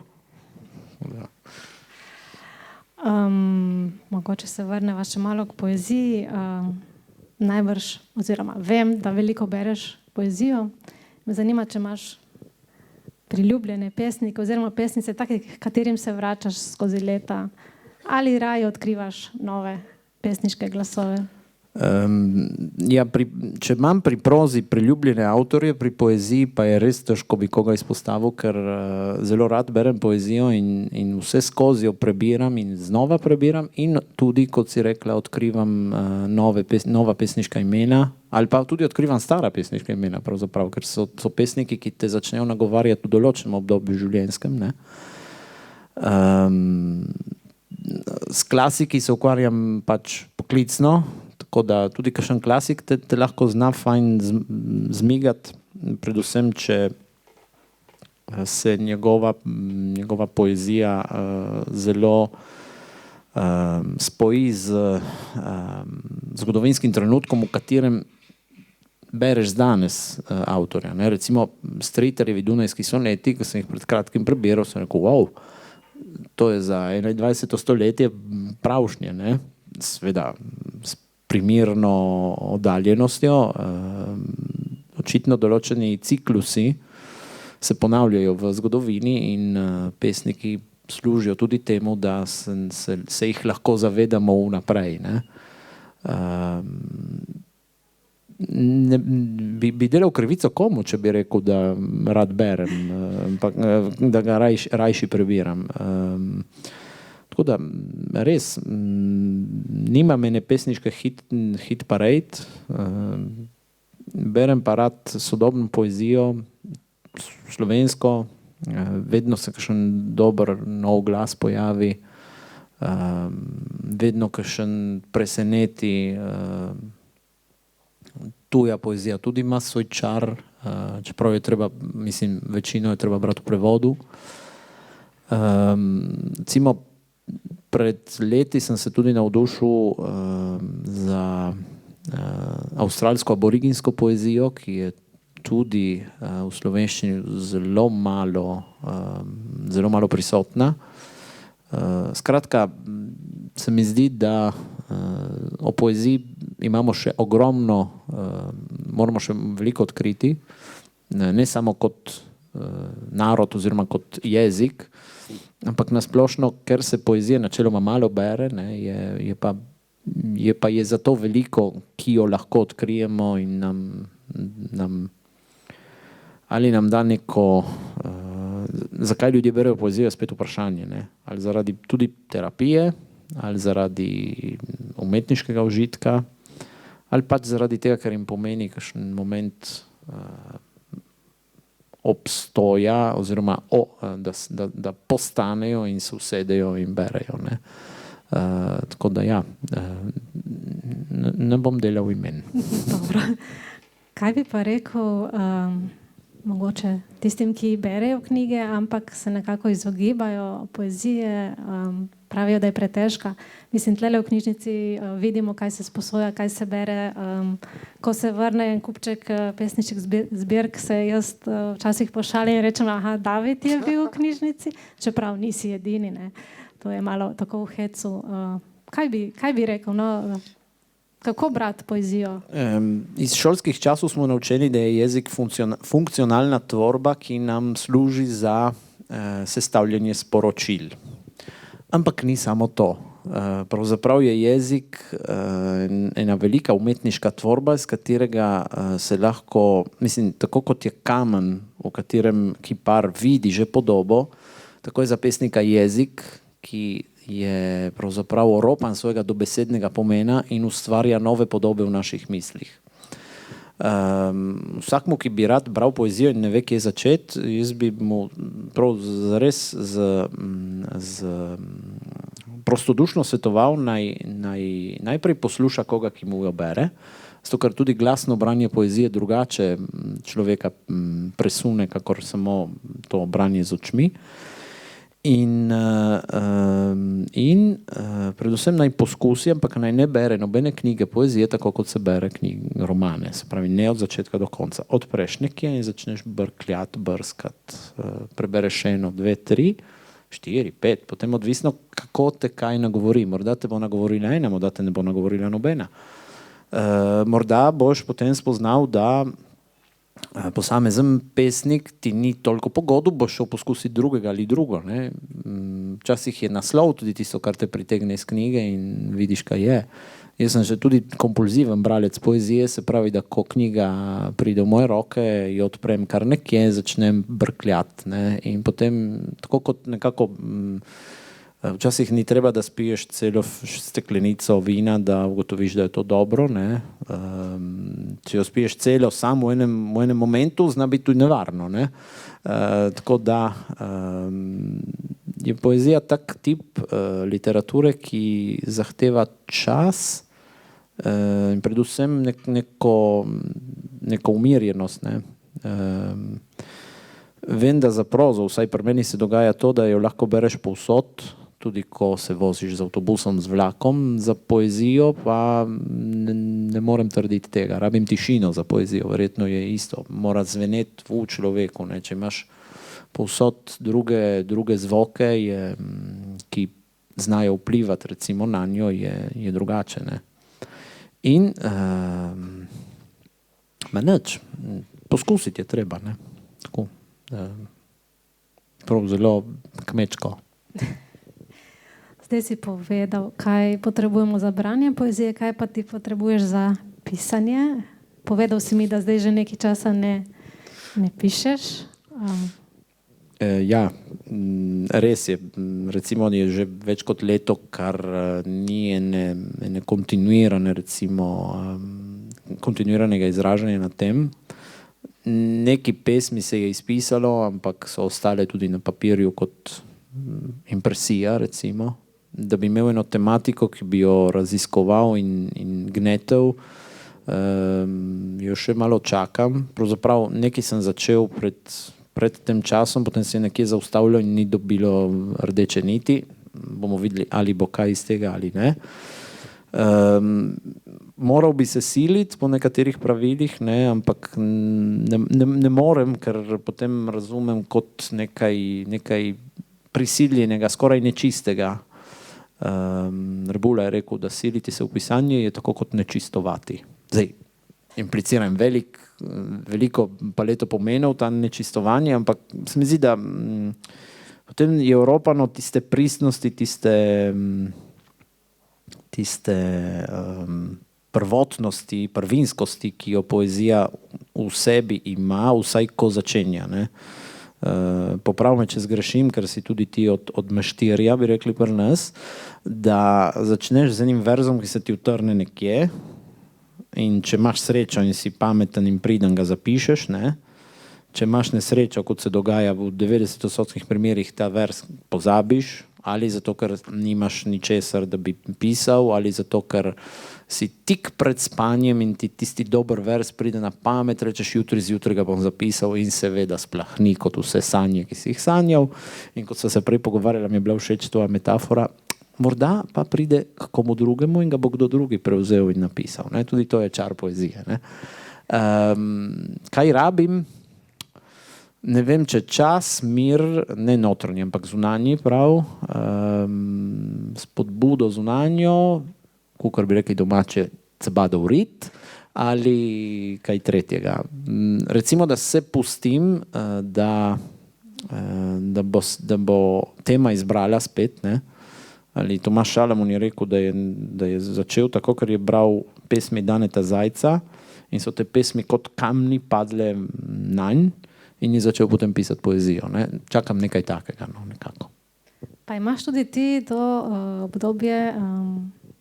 Mogoče se vrneva še malo k poeziji. Najbrž, oziroma vem, da veliko bereš poezijo. Me zanima, če imaš priljubljene pesnike oziroma pesnice, take, katerim se vračaš skozi leta, ali raje odkrivaš nove pesniške glasove? Ja, če imam pri prozi priljubljene avtorje, pri poeziji pa je res težko bi koga izpostavil, ker zelo rad berem poezijo in vse skozi jo prebiram in znova prebiram in tudi, kot si rekla, odkrivam nova pesniška imena ali pa tudi odkrivam stara pesniška imena, pravzaprav, ker so pesniki, ki te začnejo nagovarjati v določenem obdobju življenjskem. Ne? S klasiki se ukvarjam pač poklicno, tako da tudi kakšen klasik te lahko zna fajn zmigati, predvsem, če se njegova poezija zelo spoji z zgodovinskim trenutkom, v katerem bereš danes avtorja. Ne? Recimo Stritarjevi Dunajski soneti, ko sem jih pred kratkim prebiral, sem rekel, wow, to je za 21. stoletje pravšnje, ne? Sveda s primerno oddaljenostjo, očitno določeni ciklusi se ponavljajo v zgodovini in pesniki služijo tudi temu, da se jih lahko zavedamo vnaprej. Ne? Bi delal krivico komu, če bi rekel, da rad berem, da ga rajši prebiram. tako da res nimam ene pesniške hit parade, berem pa rad sodobno poezijo, slovensko, vedno se kakšen dober nov glas pojavi, vedno kakšen preseneti, tuja poezija tudi ima svoj čar, čeprav je treba, mislim, večino je treba brati v prevodu. Recimo, pred leti sem se tudi navdušil za avstralsko aboriginsko poezijo, ki je tudi v slovenščini zelo malo prisotna. Skratka, se mi zdi, da o poeziji imamo še ogromno, moramo še veliko odkriti, ne samo kot narod oziroma kot jezik, ampak nasplošno, ker se poezija načeloma malo bere, ne, je zato veliko, ki jo lahko odkrijemo in ali nam da neko, zakaj ljudje berejo poezijo, je spet vprašanje, ne? Ali zaradi tudi terapije, ali zaradi umetniškega užitka, ali pač zaradi tega, ker jim pomeni kakšen moment obstoja oziroma da postanejo in se usedejo in berejo, ne? Tako da ja, ne bom delal imen. Dobro. Kaj bi pa rekel mogoče tistim, ki berejo knjige, ampak se nekako izogibajo poezije, pravijo, da je pretežka. Mislim, tlele v knjižnici vidimo, kaj se sposoja, kaj se bere. Ko se vrne en kupček pesniških zbirk, se jaz včasih pošalim in rečem, aha, David je bil v knjižnici, čeprav nisi edini, ne. To je malo tako v hecu. Kaj bi rekel, no? Kako brati poezijo? Iz šolskih časov smo naučeni, da je jezik funkcionalna tvorba, ki nam služi za sestavljanje sporočil. Ampak ni samo to. Pravzaprav je jezik ena velika umetniška tvorba, iz katerega se lahko, mislim, tako kot je kamen, v katerem kipar vidi že podobo, tako je za pesnika jezik, ki je pravzaprav oropan svojega dobesednega pomena in ustvarja nove podobe v naših mislih. Vsakmu, ki bi rad bral poezijo in ne ve, kje začeti, jaz bi mu prav zares z prostodušno svetoval, najprej posluša koga, ki mu jo bere, zato ker tudi glasno branje poezije drugače človeka presune, kakor samo to branje z očmi. In predvsem naj poskusi, ampak naj ne bere nobene knjige poezije, tako kot se bere romane. Se pravi, ne od začetka do konca. Odpreš nekje in začneš brkljati, brskati. Prebereš 1, 2, 3, 4, 5, potem odvisno, kako te kaj nagovori. Morda te bo nagovorila ena, morda te ne bo nagovorila nobena. Morda boš potem spoznal, da posamezen pesnik ti ni toliko pogodu, boš šel poskusiti drugega ali drugo, ne. Včasih je naslov tudi tisto, kar te pritegne iz knjige in vidiš, kaj je. Jaz sem že tudi kompulziven bralec poezije, se pravi, da ko knjiga pride v moje roke, jo odprem kar nekje, začnem brkljati, ne. In potem, tako kot nekako včasih ni treba, da spiješ celo steklenico vina, da ugotoviš, da je to dobro, ne. Če jo spiješ celo samo v enem momentu, zna biti tudi nevarno, ne. Tako da je poezija tak tip literature, ki zahteva čas in predvsem neko umirjenost, ne. Vem, da za prozo, vsaj pri meni se dogaja to, da jo lahko bereš povsod, tudi ko se voziš z avtobusom, z vlakom. Za poezijo pa ne morem trditi tega. Rabim tišino za poezijo, verjetno je isto. Mora zveneti v človeku, ne. Če imaš povsod druge zvoke, ki znajo vplivati recimo na njo, je drugače, ne. In nič, poskusiti je treba, ne. Tako. Prav zelo kmečko. Zdaj si povedal, kaj potrebujemo za branje poezije, kaj pa ti potrebuješ za pisanje. Povedal si mi, da zdaj že nekaj časa ne pišeš. Ja, res je. Recimo je že več kot leto, kar ni ene kontinuirane, recimo, kontinuiranega izražanja na tem. Neki pesmi se je izpisalo, ampak so ostale tudi na papirju kot impresija, recimo. Da bi imel eno tematiko, ki bi jo raziskoval in gnetel, jo še malo čakam. Pravzaprav nekaj sem začel pred tem časom, potem se je nekje zaustavilo in ni dobilo rdeče niti. Bomo videli, ali bo kaj iz tega ali ne. Moral bi se siliti po nekaterih pravilih, ne, ampak ne morem, ker potem razumem kot nekaj prisiljenega, skoraj nečistega. Rebula je rekel, da siliti se v pisanje je tako kot nečistovati. Zdaj, impliciram veliko paleto pomenov ta nečistovanje, ampak se mi zdi, da potem je Evropano tiste pristnosti, tiste prvotnosti, prvinskosti, ki jo poezija v sebi ima, vsaj ko začenja, ne. Poprav me, če zgrešim, ker si tudi ti od meštirja, bi rekli pri nas, da začneš z enim verzom, ki se ti utrne nekje, in če imaš srečo in si pameten in priden, ga zapišeš, ne. Če imaš nesrečo, kot se dogaja v 90% primerih, ta vers pozabiš, ali zato, ker nimaš ničesar, da bi pisal, ali zato, ker si tik pred spanjem in ti tisti dober vers pride na pamet, rečeš jutri zjutraj ga bom zapisal in seveda splahni kot vse sanje, ki si jih sanjal. In kot so se prej pogovarjali, mi je bila všeč tvoja metafora, morda pa pride k komu drugemu in ga bo kdo drugi prevzel in napisal. Ne? Tudi to je čar poezije. Ne? Kaj rabim? Ne vem, če čas, mir, ne notranji, ampak zunanji prav, spodbudo zunanjo, kakor bi rekli domače, cebadov rit, ali kaj tretjega. Recimo, da se pustim, da bo tema izbrala spet, ne? Ali Tomaž Šalamun je rekel, da je začel tako, ker je bral pesmi Daneta Zajca in so te pesmi kot kamni padle nanj, in je začel potem pisati poezijo. Ne? Čakam nekaj takega, no, nekako. Pa imaš tudi ti to obdobje,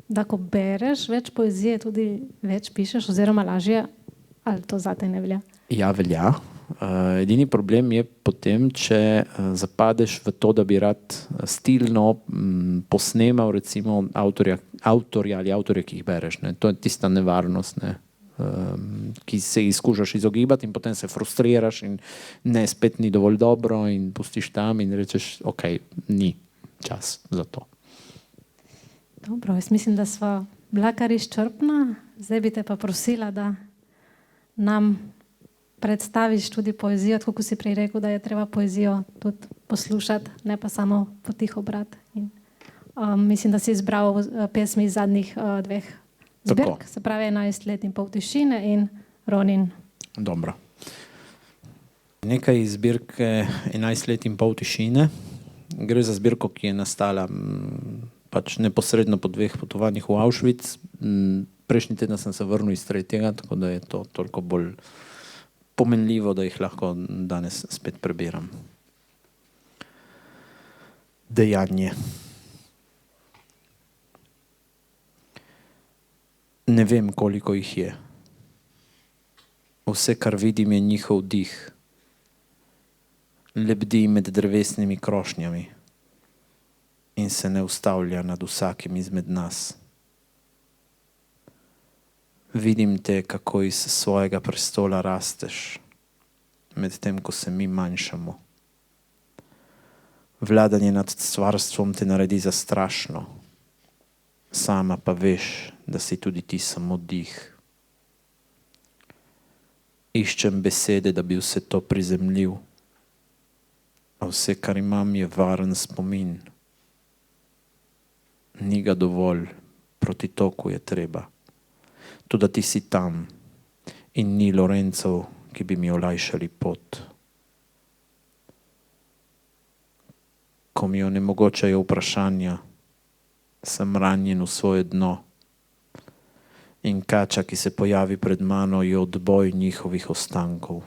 da ko bereš več poezije, tudi več pišeš, oziroma lažje, ali to zate ne velja? Ja, velja. Edini problem je potem, če zapadeš v to, da bi rad stilno posnemal recimo avtorja ali avtorje, ki jih bereš. Ne? To je tista nevarnost, ne? Ki se izkušaš izogibati in potem se frustriraš in ne, spet ni dovolj dobro in pustiš tam in rečeš, ok, ni čas za to. Dobro, jaz mislim, da sva bila kar izčrpna. Zdaj bi te pa prosila, da nam predstaviš tudi poezijo, tako kot si prej rekel, da je treba poezijo tudi poslušati, ne pa samo potiho brati. Mislim, da si izbral pesmi iz zadnjih dveh zbirk, se pravi 11 let in pol tišine in Ronin. Dobro. Nekaj iz zbirke 11 let in pol tišine. Gre za zbirko, ki je nastala pač neposredno po 2 potovanjih v Auschwitz. Prejšnji teden sem se vrnil iz 3., tako da je to toliko bolj pomenljivo, da jih lahko danes spet prebiram. Dejanje. Ne vem, koliko jih je. Vse, kar vidim, je njihov dih. Lebdi med drevesnimi krošnjami in se ne ustavlja nad vsakim izmed nas. Vidim te, kako iz svojega prestola rasteš, medtem ko se mi manjšamo. Vladanje nad stvarstvom te naredi za strašno, sama pa veš, da si tudi ti samo dih. Iščem besede, da bi vse to prizemljil, a vse, kar imam, je varen spomin. Ni ga dovolj, proti toku je treba. Toda ti si tam in ni Lorencov, ki bi mi olajšali pot. Ko mi onemogočajo vprašanja, sem ranjen v svoje dno in kača, ki se pojavi pred mano, je odboj njihovih ostankov.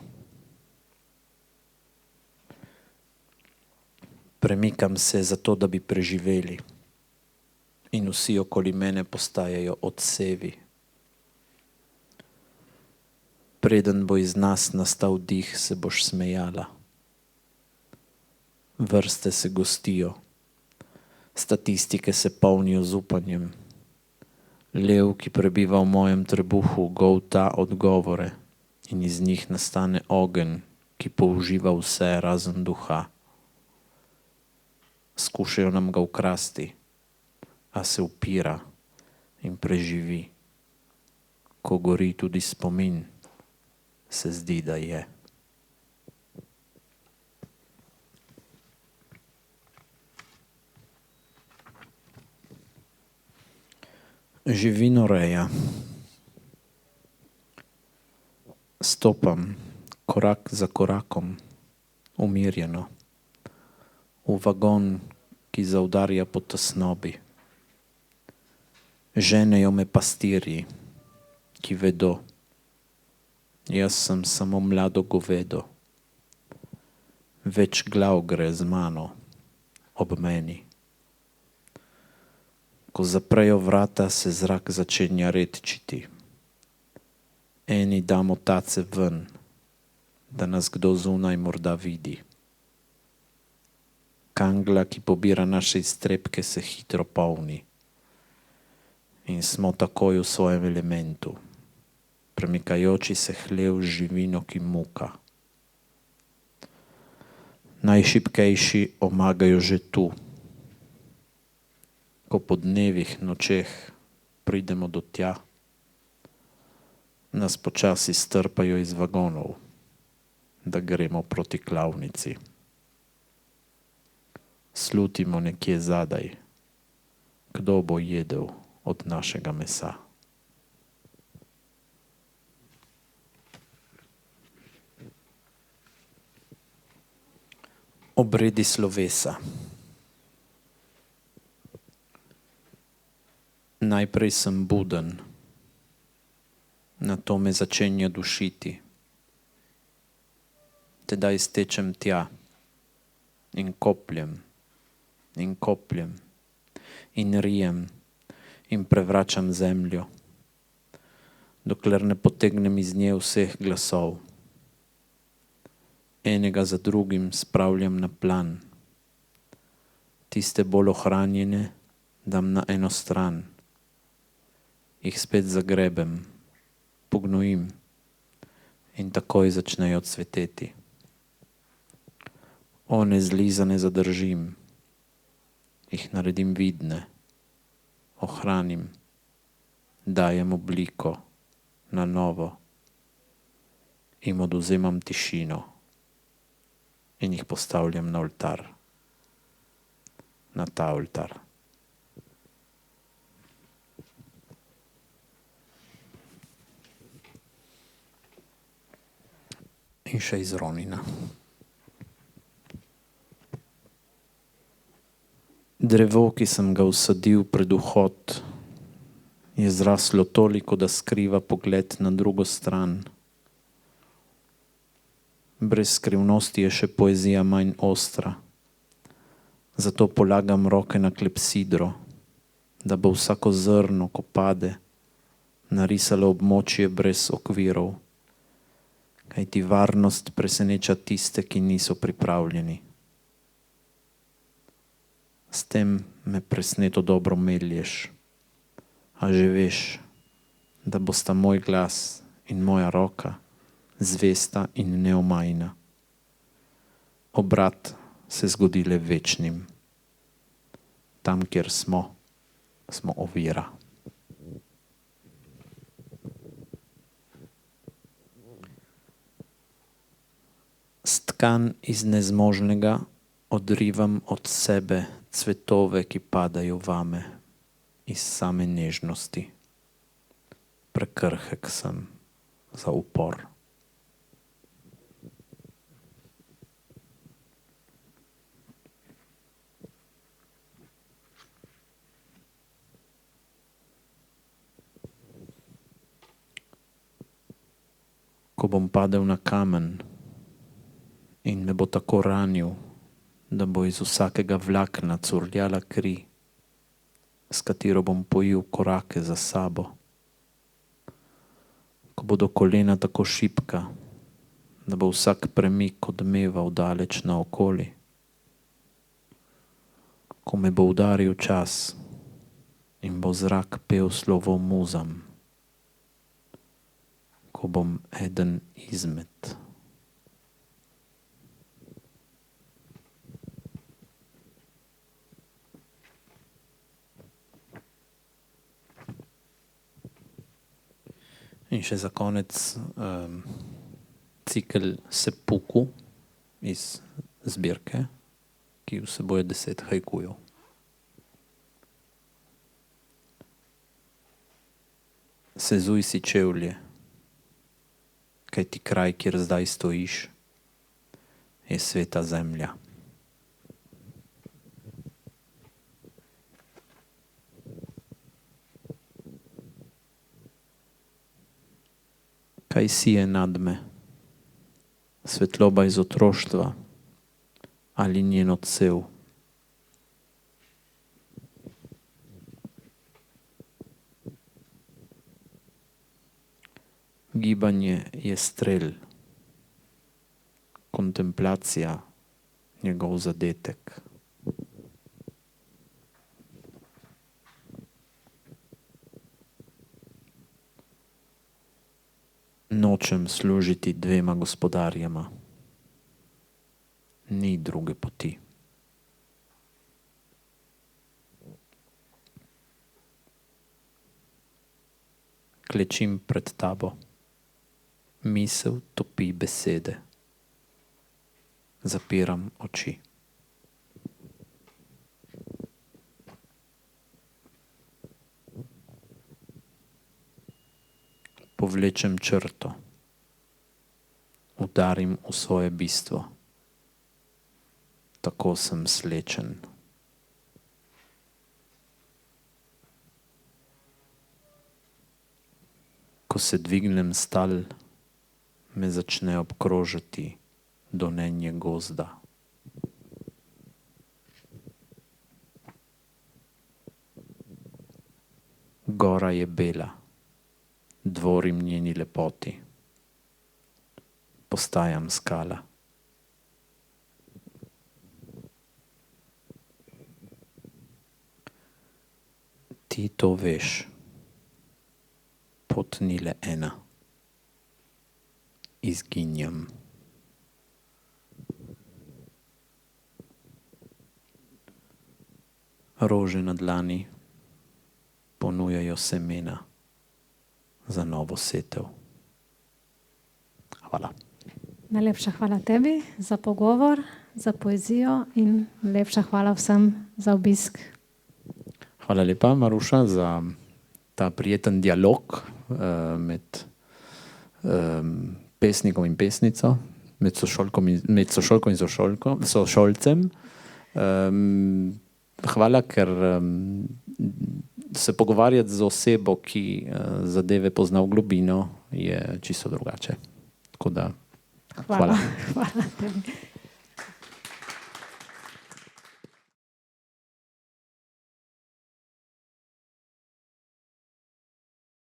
Premikam se zato, da bi preživeli. In vsi okoli mene postajajo odsevi. Preden bo iz nas nastal dih, se boš smejala. Vrste se gostijo. Statistike se polnijo z upanjem. Lev, ki prebiva v mojem trebuhu, golta odgovore in iz njih nastane ogenj, ki použiva vse razen duha. Skušajo nam ga ukrasti, a se upira in preživi. Ko gori tudi spomin, se zdi, da je. Živinoreja. Stopam korak za korakom, umirjeno, v vagon, ki zaudarja po tesnobi. Ženejo me pastirji, ki vedo, jaz sem samo mlado govedo. Več glav gre z mano, ob meni. Ko zaprejo vrata, se zrak začenja redčiti. Eni damo tace ven, da nas kdo zunaj morda vidi. Kangla, ki pobira naše iztrebke, se hitro polni. In smo takoj v svojem elementu, premikajoči se hlev z živino, ki muka. Najšibkejši omagajo že tu. Ko po dnevih, nočeh pridemo do tja, nas počasi strpajo iz vagonov, da gremo proti klavnici. Slutimo nekje zadaj, kdo bo jedel od našega mesa. Obredi slovesa. Najprej sem buden, nato me začenja dušiti. Tedaj stečem tja in kopljem in rijem in prevračam zemljo, dokler ne potegnem iz nje vseh glasov. Enega za drugim spravljam na plan. Tiste bolj ohranjene dam na eno stran. Jih spet zagrebem, pognojim in takoj začnejo cveteti. One zlizane zadržim, jih naredim vidne, ohranim, dajem obliko na novo, jim odvzemam tišino in jih postavljam na oltar, na ta oltar. In še iz Ronina. Drevo, ki sem ga usadil pred vhod, je zraslo toliko, da skriva pogled na drugo stran. Brez skrivnosti je še poezija manj ostra. Zato polagam roke na klepsidro, da bo vsako zrno, ko pade, narisalo območje brez okvirov. Kajti varnost preseneča tiste, ki niso pripravljeni. S tem me presneto dobro melješ, a že veš, da bosta moj glas in moja roka zvesta in neomajna. Obrat se zgodi le večnim. Tam, kjer smo ovira. Stkan iz nezmožnega odrivam od sebe cvetove, ki padajo vame iz same nežnosti. Prekrhek sem za upor. Ko bom padel na kamen in me bo tako ranil, da bo iz vsakega vlakna curljala kri, s katero bom pojil korake za sabo. Ko bodo kolena tako šipka, da bo vsak premik odmeval daleč naokoli. Ko me bo udaril čas in bo zrak pel slovo muzam, ko bom eden izmed. In še za konec cikel Seppuku iz zbirke, ki vsebuje 10 haikujev. Sezuj si čevlje, kajti kraj, kjer zdaj stojiš, je sveta zemlja. Kaj sije nad me? Svetloba iz otroštva ali njen odsev? Gibanje je strel, kontemplacija njegov zadetek. Nočem služiti dvema gospodarjema. Ni druge poti. Klečim pred tabo. Misel topi besede. Zapiram oči. Povlečem črto. Udarim v svoje bistvo. Tako sem slečen. Ko se dvignem s tal, me začne obkrožati donenje gozda. Gora je bela. Dvorim njeni lepoti. Postajam skala. Ti to veš. Pot ni le ena. Izginjam. Rože na dlani ponujajo semena za novo setev. Hvala. Najlepša hvala tebi za pogovor, za poezijo in lepša hvala vsem za obisk. Hvala lepa, Maruša, za ta prijeten dialog med pesnikom in pesnico, med sošolko in sošolcem. Hvala, ker se pogovarjati z osebo, ki zadeve pozna v globino, je čisto drugače. Tako da, hvala. Hvala tebi.